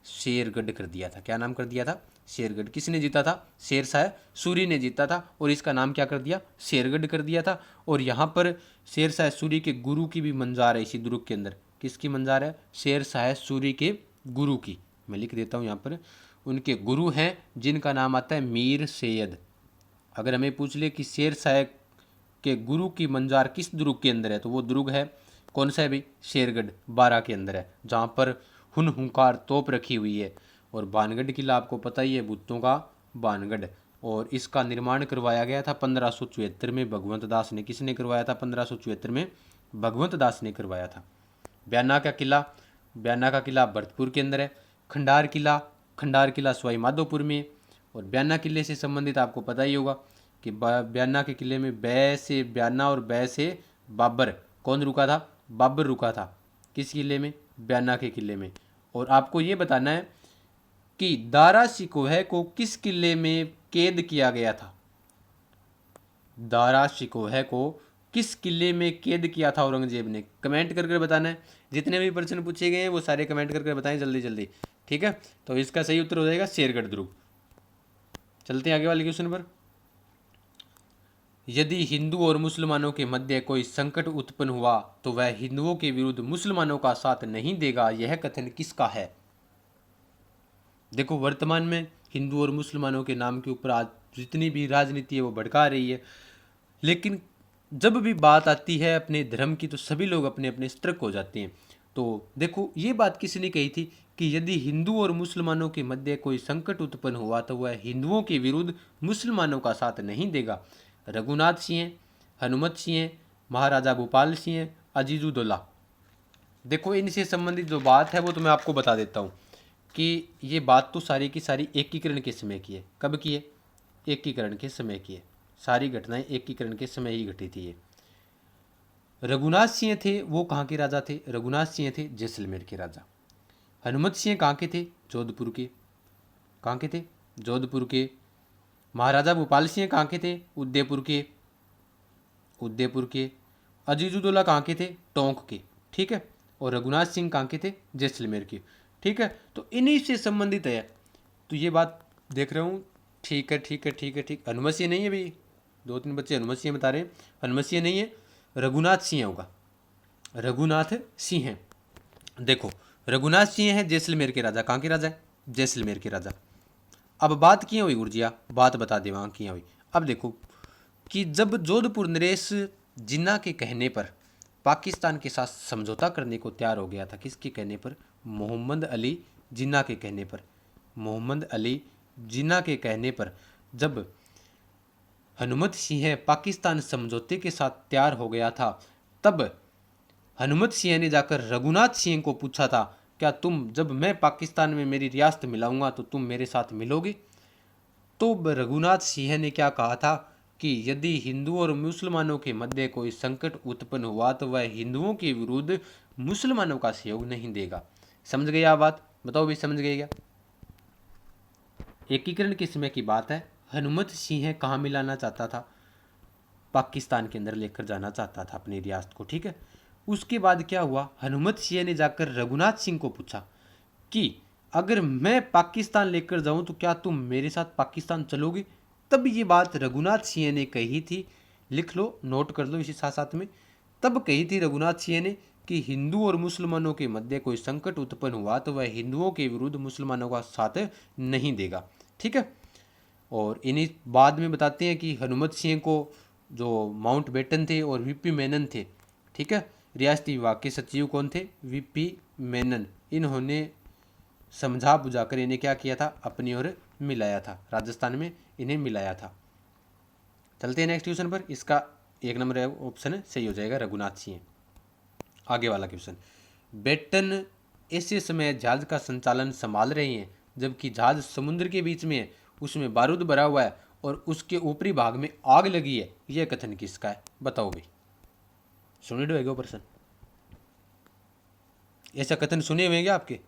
शेरगढ़ कर दिया था। क्या नाम कर दिया था? शेरगढ़। किसने जीता था? शेरशाह सूरी ने जीता था, और इसका नाम क्या कर दिया? शेरगढ़ कर दिया था। और यहाँ पर शेरशाह सूरी के गुरु की भी मंजार है इसी दुर्ग के अंदर। किसकी मंजार है? शेरशाह सूरी के गुरु की। मैं लिख देता हूँ यहाँ पर, उनके गुरु हैं जिनका नाम आता है मीर सैयद। अगर हमें पूछ ले कि शेरशाह के गुरु की मंजार किस दुर्ग के अंदर है, तो वो दुर्ग है कौन सा है भाई? शेरगढ़ 12 के अंदर है, जहाँ पर हुनहुकार तोप रखी हुई है। और बानगढ़ किला आपको पता ही है, भूतों का बानगढ़। और इसका निर्माण करवाया गया था 1574 में भगवंत दास ने। किसने करवाया था? 1574 में भगवंत दास ने करवाया था। ब्याना का किला, ब्याना का किला भरतपुर के अंदर है। खंडार किला, खंडार किला सवाई माधोपुर में। और ब्याना किले से संबंधित आपको पता ही होगा कि ब्याना के किले में बै से ब्याना और बै से बाबर, कौन रुका था? बाबर रुका था। किस किले में? ब्याना के किले में। और आपको ये बताना है कि दारा शिकोह को किस किले में कैद किया गया था? दारा शिकोह को किस किले में कैद किया था औरंगजेब ने? कमेंट करके बताना है। जितने भी प्रश्न पूछे गए हैं वो सारे कमेंट करके बताएं जल्दी जल्दी, ठीक है। तो इसका सही उत्तर हो जाएगा शेरगढ़ दुर्ग। चलते हैं आगे वाले क्वेश्चन पर। यदि हिंदू और मुसलमानों के मध्य कोई संकट उत्पन्न हुआ तो वह हिंदुओं के विरुद्ध मुसलमानों का साथ नहीं देगा, यह कथन किसका है? देखो, वर्तमान में हिंदू और मुसलमानों के नाम के ऊपर आज जितनी भी राजनीति है वो भड़का रही है, लेकिन जब भी बात आती है अपने धर्म की तो सभी लोग अपने अपने सतर्क हो जाते हैं। तो देखो, ये बात किसने कही थी कि यदि हिंदू और मुसलमानों के मध्य कोई संकट उत्पन्न हुआ तो वह हिंदुओं के विरुद्ध मुसलमानों का साथ नहीं देगा। रघुनाथ सिंह, हनुमत सिंह, महाराजा भूपाल सिंह, अजीजुद्दौला। देखो, इनसे संबंधित जो बात है वो तो मैं आपको बता देता हूँ कि ये बात तो सारी की सारी एकीकरण के समय की है। कब की है? एकीकरण के समय की है। सारी घटनाएं एकीकरण के समय ही घटी थी। ये रघुनाथ सिंह थे, वो कहाँ के राजा थे? रघुनाथ सिंह थे जैसलमेर के राजा। हनुमत सिंह कहाँ के थे? जोधपुर के। कहाँ के थे? जोधपुर के। महाराजा भूपाल सिंह कहाँ के थे? उदयपुर के। उदयपुर के। अजीजुद्दौला कहाँ के थे? टोंक के। ठीक है। और रघुनाथ सिंह कहाँ के थे? जैसलमेर के। ठीक है, तो इन्हीं से संबंधित है। तो ये बात देख रहा हूँ। ठीक है, ठीक है, ठीक है, ठीक। हनुमत सिंह नहीं है भाई, दो तीन बच्चे हनुमत सिंह बता रहे हैं। हनुमत सिंह नहीं है, रघुनाथ सिंह होगा। रघुनाथ सिंह है। देखो, रघुनाथ सिंह है जैसलमेर के राजा। कहाँ के राजा है? जैसलमेर के राजा। अब बात की हुई गुरजिया, बात बता दे वहाँ की हुई। अब देखो कि जब जोधपुर नरेश जिन्ना के कहने पर पाकिस्तान के साथ समझौता करने को तैयार हो गया था, किसके कहने पर? मोहम्मद अली जिन्ना के कहने पर। मोहम्मद अली जिन्ना के कहने पर जब हनुमत सिंह पाकिस्तान समझौते के साथ तैयार हो गया था, तब हनुमत सिंह ने जाकर रघुनाथ सिंह को पूछा था, क्या तुम, जब मैं पाकिस्तान में मेरी रियासत मिलाऊंगा तो तुम मेरे साथ मिलोगे? तो रघुनाथ सिंह ने क्या कहा था कि यदि हिंदू और मुसलमानों के मध्य कोई संकट उत्पन्न हुआ तो वह हिंदुओं के विरुद्ध मुसलमानों का सहयोग नहीं देगा। समझ गए आप बात? बताओ भी, समझ गए क्या? एकीकरण के समय की बात है। हनुमत सिंह कहाँ मिलाना चाहता था? पाकिस्तान के अंदर लेकर जाना चाहता था अपनी रियासत को। ठीक है। उसके बाद क्या हुआ? हनुमत सिंह ने जाकर रघुनाथ सिंह को पूछा कि अगर मैं पाकिस्तान लेकर जाऊं तो क्या तुम मेरे साथ पाकिस्तान चलोगे? तब ये बात रघुनाथ सिंह ने कही थी। लिख लो, नोट कर लो इसी साथ साथ में। तब कही थी रघुनाथ सिंह ने कि हिंदू और मुसलमानों के मध्य कोई संकट उत्पन्न हुआ तो वह हिंदुओं के विरुद्ध मुसलमानों का साथ नहीं देगा। ठीक है। और इन्हीं बाद में बताते हैं कि हनुमत सिंह को जो माउंट बेटन थे और वीपी मेनन थे, ठीक है, रियासती विभाग के सचिव कौन थे? वीपी मेनन। इन्होंने समझा बुझा कर इन्हें क्या किया था? अपनी ओर मिलाया था। राजस्थान में इन्हें मिलाया था। चलते हैं नेक्स्ट क्वेश्चन पर। इसका एक नंबर ऑप्शन सही हो जाएगा, रघुनाथ सिंह। आगे वाला क्वेश्चन, बेटन ऐसे समय जहाज का संचालन संभाल रहे हैं जबकि जहाज समुद्र के बीच में है, उसमें बारूद भरा हुआ है और उसके ऊपरी भाग में आग लगी है, यह कथन किसका है? बताओ भाई। सुने हुए प्रश्न, ऐसा कथन सुने हुए क्या आपके?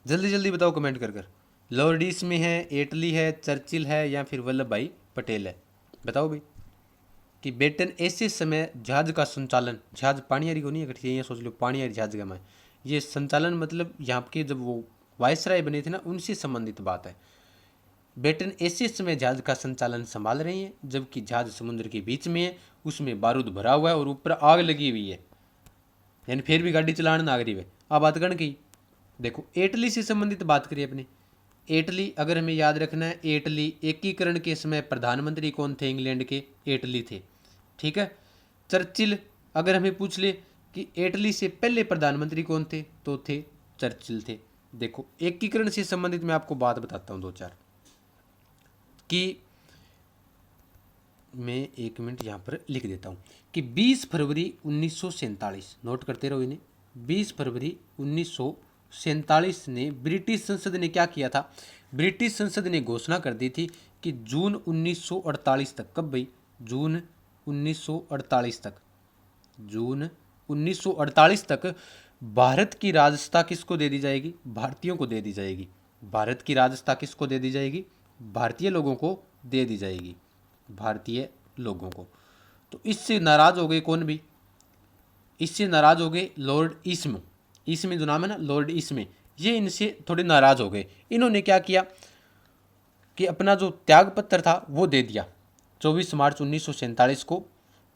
जल्दी जल्दी बताओ कमेंट कर कर। लॉर्डिस में है, एटली है, चर्चिल है या फिर वल्लभ भाई पटेल है? बताओ भाई। कि बेटन ऐसे समय जहाज का संचालन, जहाज पानी को नहीं है, ये सोच लो पानी जहाज का मैं, ये संचालन मतलब यहाँ के जब वो वायसराय बने थे ना, उनसे संबंधित बात है। बेटन ऐसे समय जहाज का संचालन संभाल रहे हैं जबकि जहाज समुद्र के बीच में है, उसमें बारूद भरा हुआ है और ऊपर आग लगी हुई है, यानी फिर भी गाड़ी चलाने ना रही है। अब बात करने की, देखो इटली से संबंधित बात करिए अपने। इटली अगर हमें याद रखना है, इटली एकीकरण के समय प्रधानमंत्री कौन थे इंग्लैंड के? इटली थे। ठीक है। चर्चिल अगर हमें पूछ ले कि इटली से पहले प्रधानमंत्री कौन थे, तो थे चर्चिल थे। देखो, एकीकरण से संबंधित मैं आपको बात बताता हूँ दो चार कि मैं एक मिनट यहाँ पर लिख देता हूँ कि 20 फरवरी 1947, नोट करते रहो इन्हें। 20 फरवरी 1947 ने ब्रिटिश संसद ने क्या किया था? ब्रिटिश संसद ने घोषणा कर दी थी कि जून 1948 तक, कब भाई? जून 1948 तक, जून 1948 तक भारत की राजसत्ता किसको दे दी जाएगी? भारतीयों को दे दी जाएगी। भारत की राजसत्ता किसको दे दी जाएगी? भारतीय लोगों को दे दी जाएगी, भारतीय लोगों को। तो इससे नाराज हो गए कौन भी? इससे नाराज हो गए लॉर्ड ईस्म। ईस्म जो नाम है ना, लॉर्ड ईस्म, ये इनसे थोड़े नाराज हो गए। इन्होंने क्या किया कि अपना जो त्याग पत्र था वो दे दिया। 24 मार्च 1947 को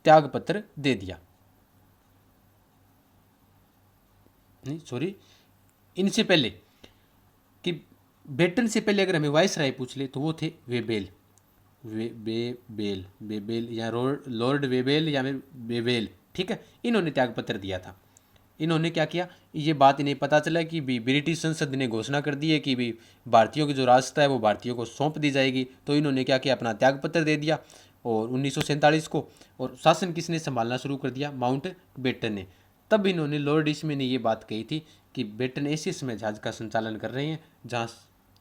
त्यागपत्र दे दिया। नहीं सॉरी, इनसे पहले कि बेटन से पहले अगर हमें वाइसराय पूछ ले तो वो थे वेबेल, वेबेल या लॉर्ड वेबेल या फिर वेबेल, ठीक है। इन्होंने त्यागपत्र दिया था। इन्होंने क्या किया, ये बात इन्हें पता चला कि भी ब्रिटिश संसद ने घोषणा कर दी है कि भी भारतीयों की जो राजसत्ता है वो भारतीयों को सौंप दी जाएगी, तो इन्होंने क्या किया, अपना त्यागपत्र दे दिया। और 1947 को, और शासन किसने संभालना शुरू कर दिया, माउंट बेटन ने। तब इन्होंने लॉर्ड इस्मे ने ये बात कही थी कि बेटन ऐसे समय जहाज का संचालन कर रहे हैं जहाँ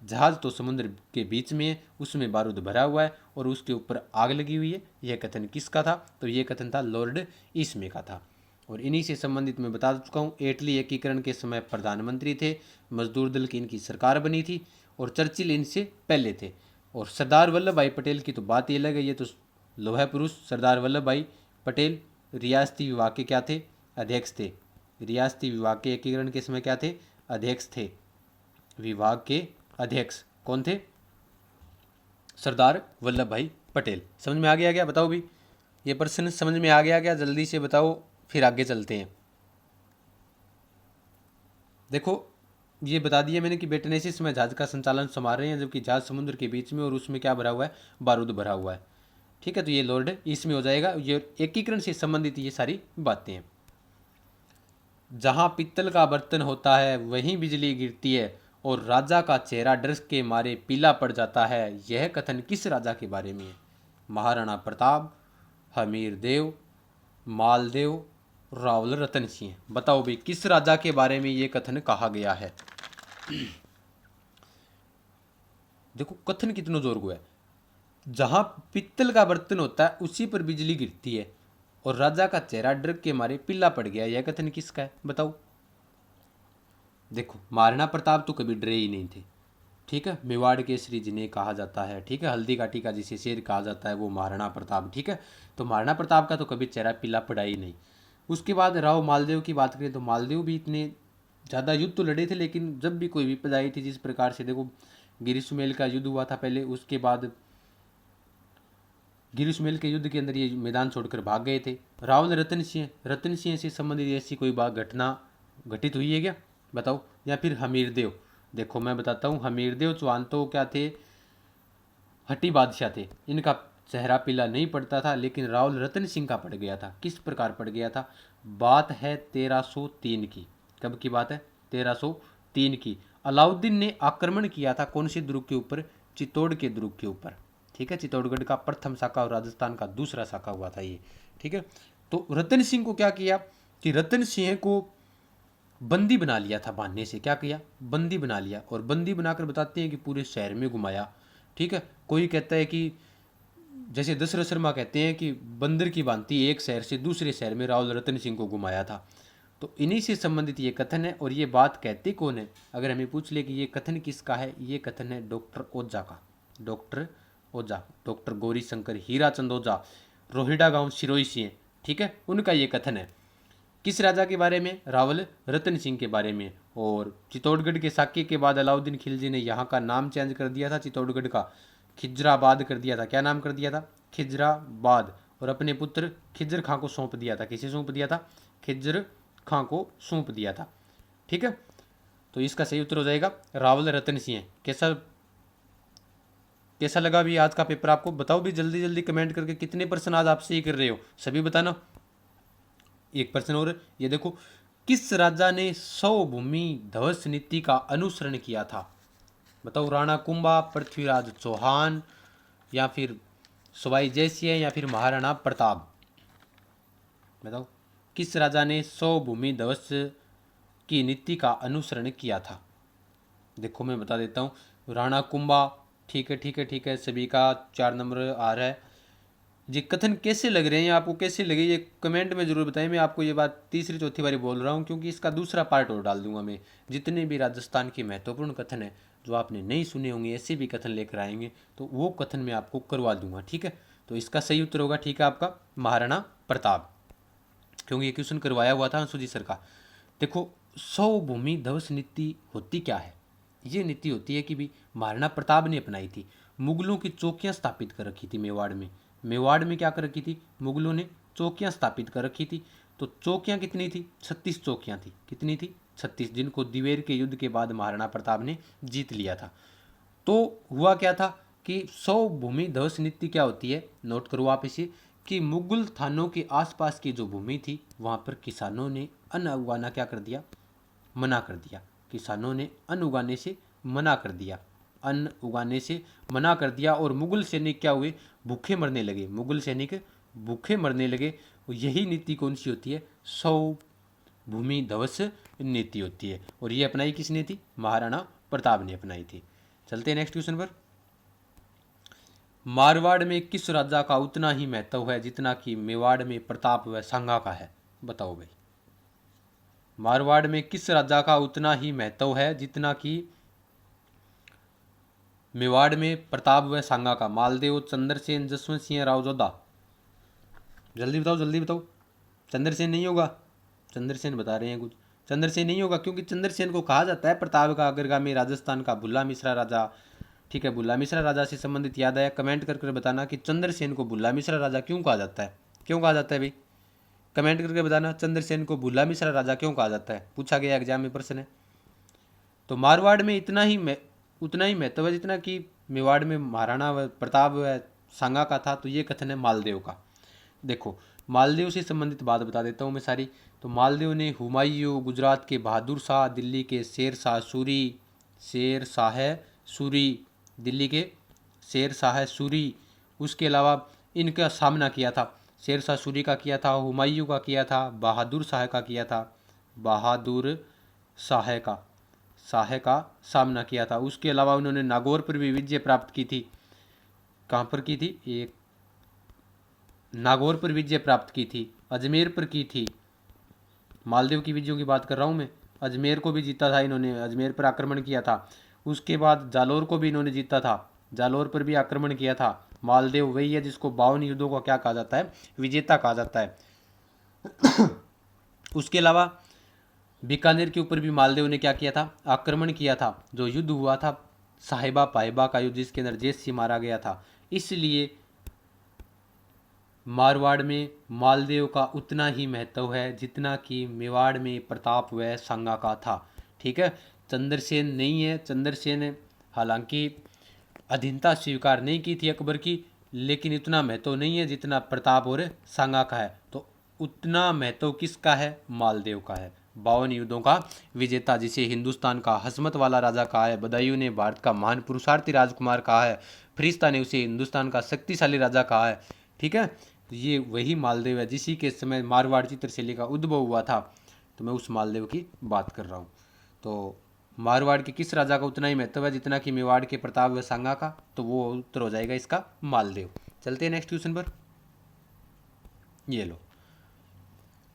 जहाज तो समुद्र के बीच में है, उसमें बारूद भरा हुआ है और उसके ऊपर आग लगी हुई है। यह कथन किसका था, तो यह कथन था लॉर्ड इस्मे का था। और इन्हीं से संबंधित मैं बता चुका हूँ, एटली एकीकरण के समय प्रधानमंत्री थे, मजदूर दल की इनकी सरकार बनी थी और चर्चिल इनसे पहले थे। और सरदार वल्लभ भाई पटेल की तो बात ही अलग है, ये तो लोहा पुरुष सरदार वल्लभ भाई पटेल रियासती विभाग के क्या थे, अध्यक्ष थे। रियासती विभाग के एकीकरण के समय क्या थे, अध्यक्ष थे। विभाग के अध्यक्ष कौन थे, सरदार वल्लभ भाई पटेल। समझ में आ गया क्या, बताओ भी, ये प्रश्न समझ में आ गया क्या, जल्दी से बताओ, फिर आगे चलते हैं। देखो ये बता दिया मैंने कि बेटन ऐसे समय जहाज का संचालन संभाल रहे हैं जबकि जहाज समुद्र के बीच में और उसमें क्या भरा हुआ है, बारूद भरा हुआ है, ठीक है। तो ये लॉर्ड इसमें हो जाएगा, ये एकीकरण से संबंधित ये सारी बातें हैं। जहां पित्तल का बर्तन होता है वहीं बिजली गिरती है और राजा का चेहरा डर के मारे पीला पड़ जाता है। यह कथन किस राजा के बारे में है, महाराणा प्रताप, हमीर देव, मालदेव, रावल रतन सिंह। बताओ भाई किस राजा के बारे में ये कथन कहा गया है। देखो कथन कितना जोर को है, जहां पित्तल का बर्तन होता है उसी पर बिजली गिरती है और राजा का चेहरा डर के मारे पीला पड़ गया, यह कथन किसका है बताओ। देखो महाराणा प्रताप तो कभी डरे ही नहीं थे, ठीक है। मेवाड़ केसरी जिन्हें कहा जाता है, ठीक है, हल्दी घाटी का जिसे शेर कहा जाता है वो महाराणा प्रताप, ठीक है। तो महाराणा प्रताप का तो कभी चेहरा पीला पड़ा ही नहीं। उसके बाद राव मालदेव की बात करें तो मालदेव भी इतने ज़्यादा युद्ध तो लड़े थे, लेकिन जब भी कोई विपदा आई थी, जिस प्रकार से देखो गिरी सुमेल का युद्ध हुआ था पहले, उसके बाद गिरी सुमेल के युद्ध के अंदर ये मैदान छोड़कर भाग गए थे। रावल रतन सिंह से संबंधित ऐसी कोई बात घटना घटित हुई है क्या बताओ। या फिर हमीर देव, देखो मैं बताता हूँ, हमीर देव चौहान तो क्या थे, हट्टी बादशाह थे, इनका चेहरा पीला नहीं पड़ता था, लेकिन रावल रतन सिंह का पड़ गया था। किस प्रकार पड़ गया था, बात है 1303 की। कब की बात है, 1303 की। अलाउद्दीन ने आक्रमण किया था कौन से दुर्ग के ऊपर, चित्तौड़ के दुर्ग के ऊपर, ठीक है। चित्तौड़गढ़ का प्रथम शाखा और राजस्थान का दूसरा शाखा हुआ था ये, ठीक है। तो रतन सिंह को क्या किया कि रतन सिंह को बंदी बना लिया था, बांधने से क्या किया, बंदी बना लिया। और बंदी बनाकर बताते हैं कि पूरे शहर में घुमाया, ठीक है। कोई कहता है कि जैसे दशरथ शर्मा कहते हैं कि बंदर की भांति एक शहर से दूसरे शहर में रावल रतन सिंह को घुमाया था। तो इन्हीं से संबंधित ये कथन है। और ये बात कहते कौन है, अगर हमें पूछ ले कि ये कथन किसका है, ये कथन है डॉक्टर ओझा का। डॉक्टर ओझा, डॉक्टर गौरी शंकर हीराचंद ओझा, रोहिड़ा गांव सिरोही सिंह, ठीक है, उनका ये कथन है। किस राजा के बारे में, रावल रतन सिंह के बारे में। और चित्तौड़गढ़ के साक्य के बाद अलाउद्दीन खिलजी ने यहाँ का नाम चेंज कर दिया था, चित्तौड़गढ़ का खिजराबाद कर दिया था। क्या नाम कर दिया था, खिजराबाद। और अपने पुत्र खिजर खां को सौंप दिया था। किसे सौंप दिया था, खिजर खां को सौंप दिया था, ठीक है। तो इसका सही उत्तर हो जाएगा रावल रतन सिंह। कैसा कैसा लगा भी आज का पेपर आपको, बताओ भी जल्दी जल्दी कमेंट करके, कितने पर्सन आज आप सही कर रहे हो सभी बताना। एक प्रश्न और, ये देखो, किस राजा ने सौभूमि ध्वस नीति का अनुसरण किया था बताओ। राणा कुंभा, पृथ्वीराज चौहान, या फिर सवाई जयसिंह, या फिर महाराणा प्रताप। बताओ किस राजा ने सौभूमि ध्वस की नीति का अनुसरण किया था। देखो मैं बता देता हूँ, राणा कुंभा, ठीक है ठीक है ठीक है, सभी का 4 नंबर आ रहा है। ये कथन कैसे लग रहे हैं आपको, कैसे लगे ये कमेंट में ज़रूर बताएं। मैं आपको ये बात तीसरी चौथी बारी बोल रहा हूँ क्योंकि इसका दूसरा पार्ट और डाल दूंगा मैं। जितने भी राजस्थान की महत्वपूर्ण कथन है जो आपने नहीं सुने होंगे, ऐसे भी कथन लेकर आएंगे तो वो कथन मैं आपको करवा दूंगा, ठीक है। तो इसका सही उत्तर होगा, ठीक है, आपका महाराणा प्रताप, क्योंकि ये क्वेश्चन करवाया हुआ था अंशु जी सर का। देखो सौभूमि ध्वस नीति होती क्या है, ये नीति होती है कि भी महाराणा प्रताप ने अपनाई थी। मुगलों की चौकियां स्थापित कर रखी थी मेवाड़ में, मेवाड़ में क्या कर रखी थी, मुगलों ने चौकियां स्थापित कर रखी थी। तो चौकियां कितनी थी, 36 चौकियां थी। कितनी थी, 36, जिनको दिवेर के युद्ध के बाद महाराणा प्रताप ने जीत लिया था। तो हुआ क्या था कि 100 भूमि ध्वस नीति क्या होती है, नोट करो आप इसे, कि मुगल थानों के आसपास की जो भूमि थी वहां पर किसानों ने अन्न उगाना क्या कर दिया, मना कर दिया। किसानों ने अन्न उगाने से मना कर दिया, अन्न उगाने से मना कर दिया। और मुगल सैनिक क्या हुए, भूखे मरने लगे, मुगल सैनिक भूखे मरने लगे। और यही नीति कौन सी होती है, 100 भूमि ध्वस नीति होती है। और ये अपनाई किसने थी, महाराणा प्रताप ने अपनाई थी। चलते हैं नेक्स्ट क्वेश्चन पर। मारवाड़ में किस राजा का उतना ही महत्व है जितना कि मेवाड़ में प्रताप व सांगा का है, बताओ भाई। मारवाड़ में किस राजा का उतना ही महत्व है जितना कि मेवाड़ में प्रताप व सांगा का। मालदेव, चंद्रसेन, जसवंत सिंह राव जोधा, जल्दी बताओ जल्दी बताओ। चंद्रसेन नहीं होगा, चंद्रसेन बता रहे हैं कुछ, चंद्रसेन नहीं होगा, क्योंकि चंद्रसेन को कहा जाता है प्रताप का अग्रगामी, राजस्थान का भुल्ला मिश्रा राजा। ठीक है, भुल्ला मिश्रा राजा से संबंधित याद आया, कमेंट करके बताना कि चंद्रसेन को भुल्ला मिश्रा राजा क्यों कहा जाता है, क्यों कहा जाता है भाई, कमेंट करके बताना चंद्रसेन को भुल्ला मिश्रा राजा क्यों कहा जाता है, पूछा गया एग्जाम में प्रश्न है। तो मारवाड़ में उतना ही महत्व है जितना कि मेवाड़ में महाराणा प्रताप व सांगा का था। तो ये कथन है मालदेव का। देखो, मालदेव से संबंधित बात बता देता हूँ मैं सारी। तो मालदेव ने हुमायूं, गुजरात के बहादुर शाह, दिल्ली के शेर शाह सूरी, दिल्ली के शेर शाह सूरी, उसके अलावा इनका सामना किया था। शेर शाह सूरी का किया था, हुमायूं का किया था, बहादुर शाह का किया था, बहादुर शाह का सामना किया था। उसके अलावा उन्होंने नागौर पर भी विजय प्राप्त की थी। कहाँ पर की थी, एक नागौर पर विजय प्राप्त की थी, अजमेर पर की थी। मालदीव की विजयों की बात कर रहा हूँ मैं। अजमेर को भी जीता था इन्होंने, अजमेर पर आक्रमण किया था। उसके बाद जालोर को भी इन्होंने जीता था, जालोर पर भी आक्रमण किया था। मालदेव वही है जिसको 52 युद्धों का क्या कहा जाता है, विजेता कहा जाता है। उसके अलावा बीकानेर के ऊपर भी मालदेव ने क्या किया था, आक्रमण किया था। जो युद्ध हुआ था साहिबा पाहिबा का युद्ध, जिसके अंदर जेस सिंह मारा गया था। इसलिए मारवाड़ में मालदेव का उतना ही महत्व है जितना कि मेवाड़ में प्रताप व सांगा का था। ठीक है, चंद्रसेन नहीं है। चंद्रसेन हालांकि अधीनता स्वीकार नहीं की थी अकबर की, लेकिन इतना महत्व नहीं है जितना प्रताप और सांगा का है। तो उतना महत्व किसका है, मालदेव का है। 52 युद्धों का विजेता, जिसे हिंदुस्तान का हसमत वाला राजा कहा है, बदायूं ने भारत का महान पुरुषार्थी राजकुमार कहा है, फरिश्ता ने उसे हिंदुस्तान का शक्तिशाली राजा कहा है। ठीक है, तो ये वही मालदेव है जिसी के समय मारवाड़ चित्रशैली का उद्भव हुआ था। तो मैं उस मालदेव की बात कर रहा हूँ। तो मारवाड़ के किस राजा का उतना ही महत्व है जितना कि मेवाड़ के प्रताप व सांगा का, तो वो उत्तर हो जाएगा इसका मालदेव। चलते हैं नेक्स्ट क्वेश्चन पर। ये लो,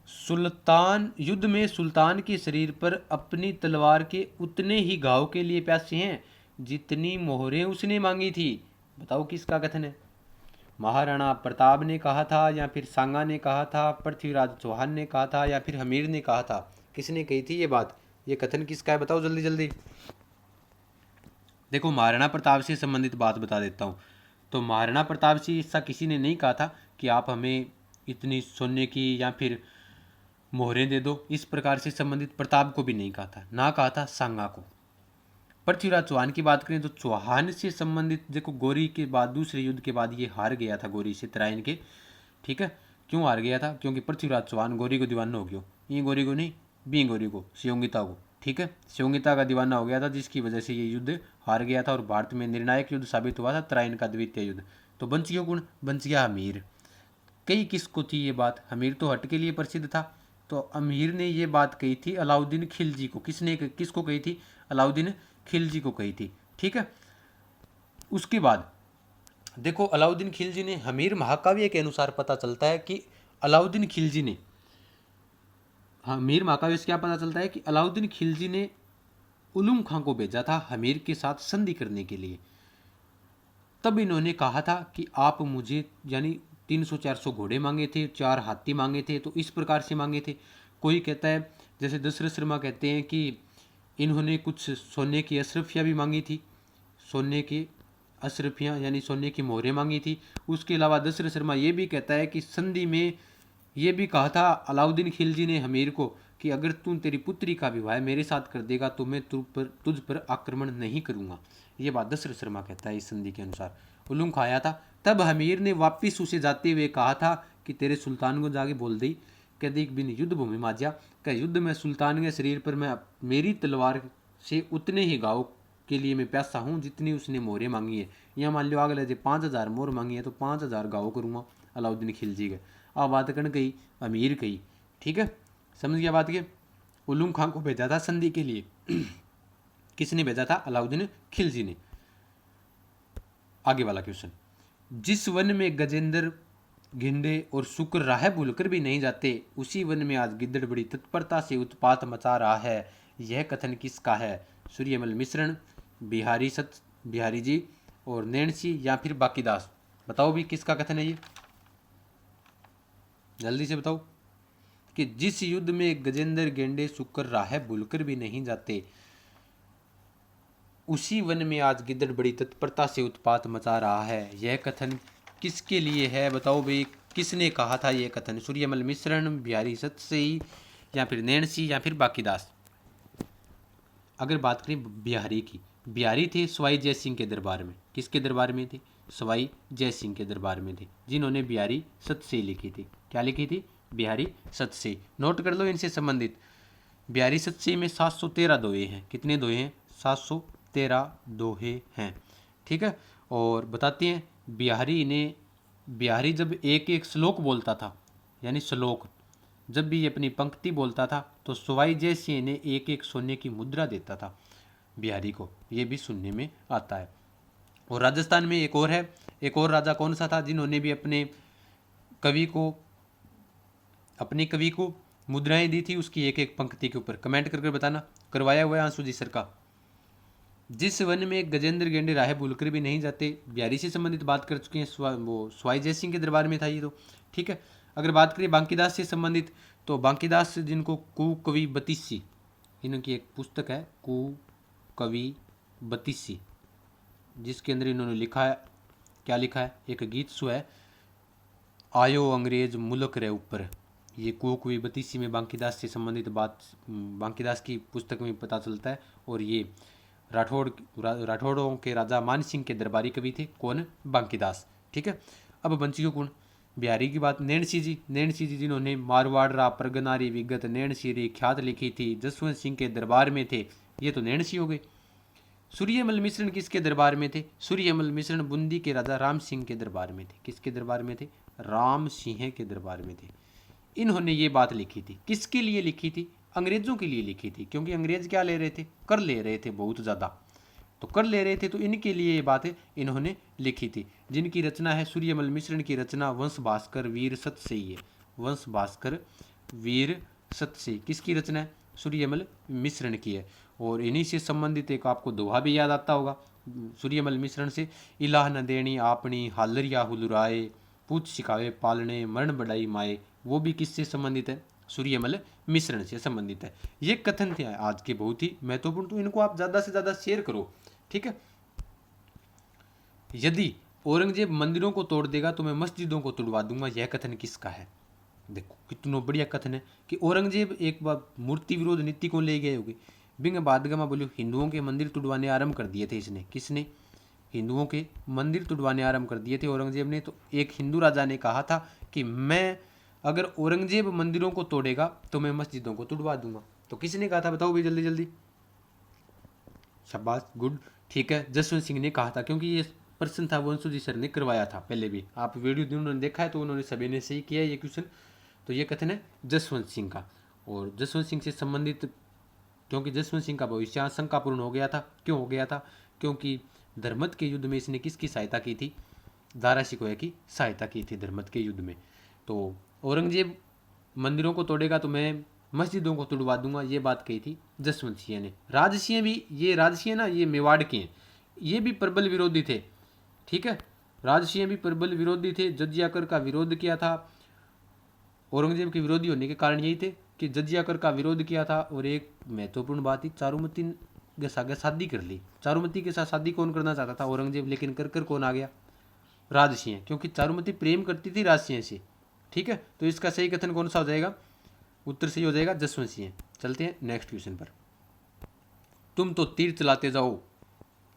सुल्तान युद्ध में सुल्तान के शरीर पर अपनी तलवार के उतने ही घाव के लिए प्यासे हैं जितनी मोहरें उसने मांगी थी। बताओ किसका कथन है, महाराणा प्रताप ने कहा था, या फिर सांगा ने कहा था, पृथ्वीराज चौहान ने कहा था, या फिर हमीर ने कहा था, किसने कही थी ये बात, ये कथन किसका है, बताओ जल्दी जल्दी। देखो, महाराणा प्रताप से संबंधित बात बता देता हूँ। तो महाराणा प्रताप से ऐसा किसी ने नहीं कहा था कि आप हमें इतनी सोने की या फिर मोहरें दे दो, इस प्रकार से संबंधित प्रताप को भी नहीं कहा था, ना कहा था सांगा को। पृथ्वीराज चौहान की बात करें तो चौहान से संबंधित, देखो गोरी के बाद, दूसरे युद्ध के बाद ये हार गया था गोरी से, तराइन के। ठीक है, क्यों हार गया था, क्योंकि पृथ्वीराज चौहान गोरी को दीवाना हो गया, ये गोरी को नहीं, बी गोरी को, शिवंगिता को। ठीक है, शिवंगिता का दीवाना हो गया था, जिसकी वजह से ये युद्ध हार गया था और भारत में निर्णायक युद्ध साबित हुआ था, तराइन का द्वितीय युद्ध। तो बंच गया कौन, बंच गया हमीर। कई किसको थी ये बात, हमीर तो हट के लिए प्रसिद्ध था। तो अमीर ने ये बात कही थी अलाउद्दीन खिलजी को। किसको कही थी, अलाउद्दीन खिलजी को कही थी। ठीक है, उसके बाद देखो, अलाउद्दीन खिलजी ने, हमीर महाकाव्य के अनुसार पता चलता है कि अलाउद्दीन खिलजी ने, हमीर महाकाव्य से क्या पता चलता है कि अलाउद्दीन खिलजी ने उलुम खां को भेजा था हमीर के साथ संधि करने के लिए। तब इन्होंने कहा था कि आप मुझे, यानी 300-400 घोड़े मांगे थे, 4 हाथी मांगे थे, तो इस प्रकार से मांगे थे। कोई कहता है, जैसे दशरथ शर्मा कहते हैं कि इन्होंने कुछ सोने की अशरफियाँ भी मांगी थी, सोने की अशरफियाँ यानी सोने की मोहरें मांगी थी। उसके अलावा दशरथ शर्मा ये भी कहता है कि संधि में ये भी कहा था अलाउद्दीन खिलजी ने हमीर को कि अगर तू तेरी पुत्री का विवाह मेरे साथ कर देगा तो मैं तुझ पर आक्रमण नहीं करूँगा। ये बात दशरथ शर्मा कहता है इस संधि के अनुसार। उलूम खां आया था, तब हमीर ने वापिस उसे जाते हुए कहा था कि तेरे सुल्तान को जाके बोल दी कह देख बिन युद्ध भूमि माजिया, क्या युद्ध में सुल्तान के शरीर पर मैं मेरी तलवार से उतने ही घाव के लिए मैं प्यासा हूँ जितनी उसने मोहरें मांगी है। यहाँ मान लो अगले जो 5,000 मोहर मांगी है तो 5,000 घाव करूँगा अलाउद्दीन खिलजी के। अब बात करने गई अमीर कही, ठीक है, समझ गया बात के। उलूम खां को भेजा था संधि के लिए किसने भेजा था? अलाउद्दीन खिलजी ने। आगे वाला क्वेश्चन, जिस वन में गजेंद्र गिंडे और शुक्र राह भूलकर भी नहीं जाते उसी वन में आज गिद्दड़ बड़ी तत्परता से उत्पात मचा रहा है, यह कथन किसका है? सूर्यमल मिश्रण, बिहारी जी और नैणसी या फिर बाकीदास? बताओ भी किसका कथन है ये, जल्दी से बताओ। कि जिस युद्ध में गजेंद्र गेंडे शुक्र राह भूलकर भी नहीं जाते उसी वन में आज गिद्दड़ बड़ी तत्परता से उत्पात मचा रहा है, यह कथन किसके लिए है? बताओ भाई किसने कहा था यह कथन? सूर्यमल मिश्रण, बिहारी सतसई या फिर नैणसी या फिर बाकीदास? अगर बात करें बिहारी की, बिहारी थे सवाई जय सिंह के दरबार में। किसके दरबार में थे? सवाई जय सिंह के दरबार में थे, जिन्होंने बिहारी सतसई लिखी थी। क्या लिखी थी? बिहारी सतसई। नोट कर लो इनसे संबंधित। बिहारी सतसई में 713 दोहे हैं। कितने दोहे हैं? 713 दोहे हैं, ठीक है। और बताते हैं बिहारी जब एक एक श्लोक बोलता था, यानी श्लोक जब भी अपनी पंक्ति बोलता था तो सवाई जय सिंह ने एक एक सोने की मुद्रा देता था बिहारी को, ये भी सुनने में आता है। और राजस्थान में एक और राजा कौन सा था जिन्होंने भी अपने कवि को मुद्राएं दी थी उसकी एक एक पंक्ति के ऊपर? कमेंट करके बताना। करवाया हुआ है आंसू जी सर का। जिस वन में गजेंद्र गेंडे राह भूलकर भी नहीं जाते, बिहारी से संबंधित बात कर चुके हैं। वो सवाई जय सिंह के दरबार में था ये तो, ठीक है। अगर बात करें बांकीदास से संबंधित तो बांकीदास जिनको कु कवि बतीसी, इनकी एक पुस्तक है कु कवि बतीसी, जिसके अंदर इन्होंने लिखा है, क्या लिखा है? एक गीत सु है, आयो अंग्रेज मुल्क रे ऊपर। ये कु कवि बतीसी में बांकीदास से संबंधित बात बांकीदास की पुस्तक में पता चलता है। और ये राठौड़ों के राजा मान सिंह के दरबारी कवि थे। कौन? बांकीदास, ठीक है। अब बंचियो गुण बिहारी की बात, नैणसी जी जिन्होंने मारवाड़ रा परगनारी विगत नैणसी री ख्यात लिखी थी, जसवंत सिंह के दरबार में थे, ये तो नैणसी हो गए। सूर्यमल मिश्रण किसके दरबार में थे? सूर्यमल मिश्रण बूंदी के राजा राम सिंह के दरबार में थे। किसके दरबार में थे? राम सिंह के दरबार में थे। इन्होंने ये बात लिखी थी, किसके लिए लिखी थी? अंग्रेजों के लिए लिखी थी, क्योंकि अंग्रेज क्या ले रहे थे? कर ले रहे थे बहुत ज़्यादा, तो कर ले रहे थे, तो इनके लिए ये बातें इन्होंने लिखी थी। जिनकी रचना है सूर्यमल मिश्रण की रचना वंश भास्कर वीर सतसई है। वंश भास्कर वीर सतसई किसकी रचना है? सूर्यमल मिश्रण की है। और इन्हीं से संबंधित एक आपको दोहा भी याद आता होगा सूर्यमल मिश्रण से, इलाह न देनी आपनी हालरिया हुलुराए, पूछ सिखावे पालने मरण बढ़ाई माए। वो भी किससे संबंधित है? सूर्यमल मिश्रण से संबंधित है। ये कथन थे आज के बहुत ही महत्वपूर्ण, तो इनको आप ज़्यादा से ज़्यादा शेयर करो, ठीक है। यदि औरंगजेब मंदिरों को तोड़ देगा तो मैं मस्जिदों को तोड़वा दूंगा, यह कथन किसका है? देखो कितना बढ़िया कथन है कि औरंगजेब एक बार मूर्ति विरोध नीति को ले गए होगे। बिंग बादगमा बोलियो हिंदुओं के मंदिर तुड़वाने आरंभ कर दिए थे इसने। किसने? हिंदुओं के मंदिर तुड़वाने आरंभ कर दिए थे औरंगजेब ने। तो एक हिंदू राजा ने कहा था कि मैं अगर औरंगजेब मंदिरों को तोड़ेगा तो मैं मस्जिदों को तुड़वा दूंगा। तो किसने कहा था? बताओ भाई जल्दी जल्दी। शाबाश, गुड, ठीक है, जसवंत सिंह ने कहा था, क्योंकि ये प्रश्न था वंशु जी सर ने करवाया था पहले भी। आप वीडियो जिन्होंने देखा है तो उन्होंने सभी ने सही किया ये क्वेश्चन। तो ये कथन है जसवंत सिंह का। और जसवंत सिंह से संबंधित, क्योंकि जसवंत सिंह का भविष्य आशंकापूर्ण हो गया था। क्यों हो गया था? क्योंकि धर्मत के युद्ध में इसने किसकी सहायता की थी? दारा शिकोह की सहायता की थी धर्मत के युद्ध में। तो औरंगजेब मंदिरों को तोड़ेगा तो मैं मस्जिदों को तुड़वा दूंगा, ये बात कही थी जसवंत सिंह ने। राजसिंह भी, ये राजसिंह ना ये मेवाड़ के हैं, ये भी प्रबल विरोधी थे, ठीक है। राजसिंह भी प्रबल विरोधी थे, जजिया कर का विरोध किया था। औरंगजेब के विरोधी होने के कारण यही थे कि जजिया कर का विरोध किया था। और एक महत्वपूर्ण बात थी चारुमती के साथ शादी कर ली। चारुमती के साथ शादी कौन करना चाहता था? औरंगजेब। लेकिन कर कर कौन आ गया? राजसिंह, क्योंकि चारुमती प्रेम करती थी राजसिंह से। ठीक है, तो इसका सही कथन कौन सा हो जाएगा? उत्तर सही हो जाएगा जसवंत सिंह। चलते हैं नेक्स्ट क्वेश्चन पर। तुम तो तीर चलाते जाओ,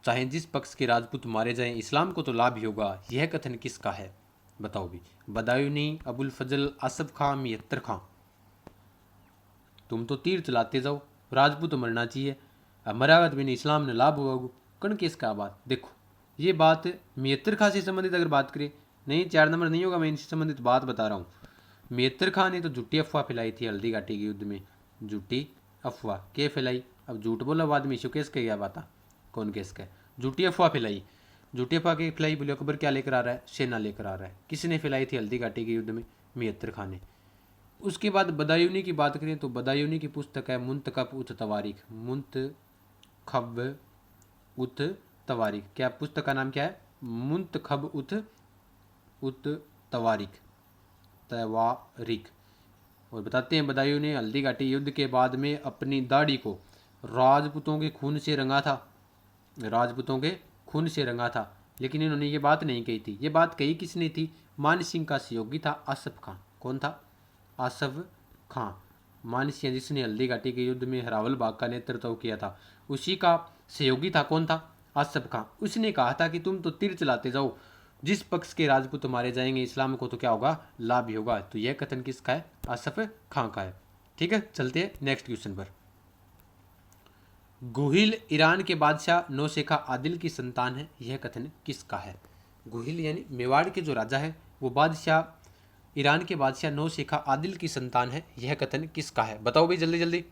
चाहे जिस पक्ष के राजपूत मारे जाएं, इस्लाम को तो लाभ ही होगा, यह कथन किसका है? बताओ भी। बदायूनी, अबुल फजल, आसफ खां, मियत्तर खां। तुम तो तीर चलाते जाओ, राजपूत मरना चाहिए, मरावत भी नहीं, इस्लाम ने लाभ होगा, कण किसका बात? देखो ये बात मियत्तर खां से संबंधित अगर बात करें, नहीं 4 नंबर नहीं होगा, मैं इनसे संबंधित बात बता रहा हूँ। मियत्तर खां ने तो झूठी अफवाह फैलाई थी हल्दी घाटी के युद्ध में। झूठी अफवाह के फैलाई? अब झूठ बोला आदमी शो केस के क्या बात? कौन केस का? झूठी अफवाह फैलाई। झूठी अफवाह के फैलाई बोले अकबर क्या लेकर आ रहा है? सेना लेकर आ रहा है। किसने फैलाई थी हल्दी घाटी के युद्ध में? मियत्तर खां ने। उसके बाद बदायूनी की बात करें तो बदायूनी की पुस्तक है मुंतखब उत तवारीख। मुंतखब उत तवारीख। क्या पुस्तक का नाम क्या है? मुंतखब उत तवारीख। और बताते हैं बदायूं ने हल्दी घाटी युद्ध के बाद में अपनी दाढ़ी को राजपूतों के खून से रंगा था। राजपूतों के खून से रंगा था। लेकिन इन्होंने ये बात नहीं कही थी। ये बात कही किसने थी? मान सिंह का सहयोगी था आसफ खां। कौन था? आसफ खां। मान सिंह जिसने हल्दी घाटी के युद्ध में हरावल बाग का नेतृत्व किया था, उसी का सहयोगी था। कौन था? आसफ खां। उसने कहा था कि तुम तो तीर चलाते जाओ, जिस पक्ष के राजपूत मारे जाएंगे, इस्लाम को तो क्या होगा? लाभ ही होगा। तो यह कथन किसका है? आसफ खां का है। ठीक है, चलते हैं नेक्स्ट क्वेश्चन पर। गुहिल ईरान के बादशाह नौशेखा आदिल की संतान है, यह कथन किसका है? गुहिल यानी मेवाड़ के जो राजा है, वो बादशाह ईरान के बादशाह नौशेखा आदिल की संतान है, यह कथन किसका है? बताओ भाई जल्दी जल्दी।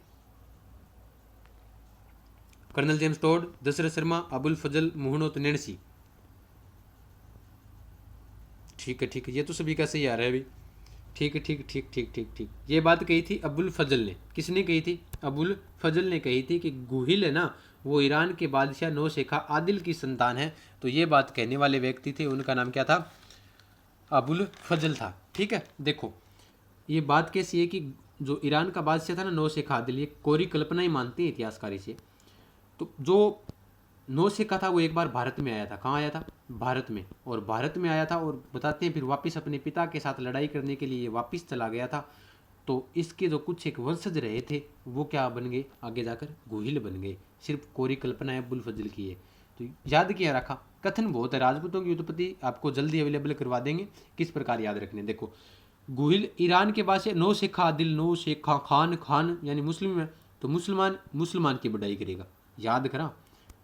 Colonel James Tod, Dasharath Sharma, Abul Fazal, Muhammad Nainsi. ठीक है ठीक है, ये तो सभी का सही आ रहा है अभी। ठीक है ठीक ठीक ठीक ठीक ठीक। ये बात कही थी अबुल फजल ने। किसने कही थी? अबुल फजल ने कही थी कि गुहिल है ना, वो ईरान के बादशाह नौशेखा आदिल की संतान है। तो ये बात कहने वाले व्यक्ति थे, उनका नाम क्या था? अबुल फजल था। ठीक है, देखो ये बात कैसी है कि जो ईरान का बादशाह था ना नौशेखा आदिल, ये कोरी कल्पना ही मानते हैं इतिहासकारी से। तो जो नौशेखा था वो एक बार भारत में आया था। कहाँ आया था? भारत में। और भारत में आया था और बताते हैं फिर वापस अपने पिता के साथ लड़ाई करने के लिए ये वापस चला गया था। तो इसके जो कुछ एक वंशज रहे थे वो क्या बन गए? आगे जाकर गुहिल बन गए। सिर्फ कोरी कल्पना है अबुल फजल की है। तो याद किया रखा, कथन बहुत है। राजपूतों की उत्पत्ति आपको जल्दी अवेलेबल करवा देंगे, किस प्रकार याद रखने। देखो गुहिल ईरान के बाद से नौशेखा आदिल, नौशेखा खान, खान यानी मुस्लिम है, तो मुसलमान की बढ़ाई करेगा। याद करा,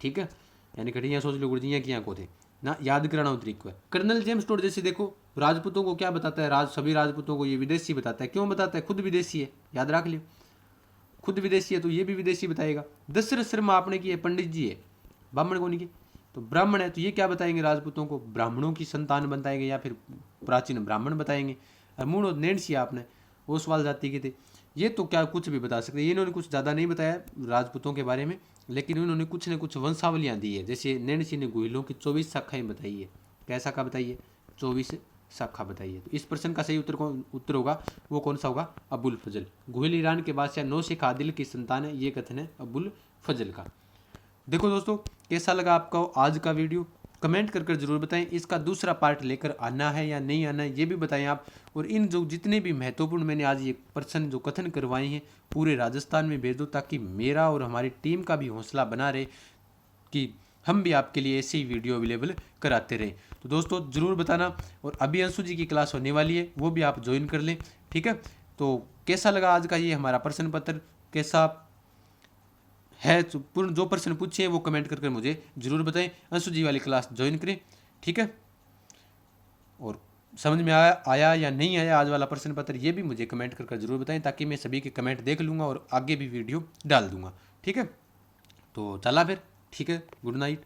ठीक है। यानी कठिया सोच लो गुरजियाँ की आंखों थे ना, याद कराना तरीको है। कर्नल जेम्स टोड जैसे देखो राजपूतों को क्या बताता है? सभी राजपूतों को ये विदेशी बताता है। क्यों बताता है? खुद विदेशी है, याद रख लियो। खुद विदेशी है तो ये भी विदेशी बताएगा। दशरथ शर्मा आपने की पंडित जी है, ब्राह्मण को नहीं की, तो ब्राह्मण है तो ये क्या बताएंगे? राजपूतों को ब्राह्मणों की संतान बताएंगे या फिर प्राचीन ब्राह्मण बताएंगे। मूण नैन्सी आपने ओसवाल जाति के थे, ये तो क्या कुछ भी बता सकते हैं। इन्होंने कुछ ज़्यादा नहीं बताया राजपूतों के बारे में, लेकिन उन्होंने कुछ न कुछ वंशावलियाँ दी है। जैसे नैन्सी ने गुहिलों की 24 शाखाएँ बताई है। क्या शाखा बताई है? 24 शाखा बताई है। तो इस प्रश्न का सही उत्तर होगा वो कौन सा होगा? अबुल फजल। गुहिल ईरान के बादशाह नौशेखा आदिल की संतान है, ये कथन है अबुल फजल का। देखो दोस्तों कैसा लगा आपका आज का वीडियो? कमेंट कर कर जरूर बताएं। इसका दूसरा पार्ट लेकर आना है या नहीं आना है ये भी बताएं आप। और इन जो जितने भी महत्वपूर्ण मैंने आज ये प्रश्न जो कथन करवाए हैं पूरे राजस्थान में भेज दो, ताकि मेरा और हमारी टीम का भी हौसला बना रहे कि हम भी आपके लिए ऐसे ही वीडियो अवेलेबल कराते रहें। तो दोस्तों ज़रूर बताना। और अभी अंशु जी की क्लास होने वाली है, वो भी आप ज्वाइन कर लें, ठीक है। तो कैसा लगा आज का ये हमारा प्रश्न पत्र, कैसा है? पूर्ण जो प्रश्न पूछे वो कमेंट करके मुझे जरूर बताएं। अंशु जी वाली क्लास ज्वाइन करें, ठीक है। और समझ में आया या नहीं आया आज वाला प्रश्न पत्र, ये भी मुझे कमेंट करके जरूर बताएं, ताकि मैं सभी के कमेंट देख लूँगा और आगे भी वीडियो डाल दूँगा, ठीक है। तो चला फिर, ठीक है, गुड नाइट।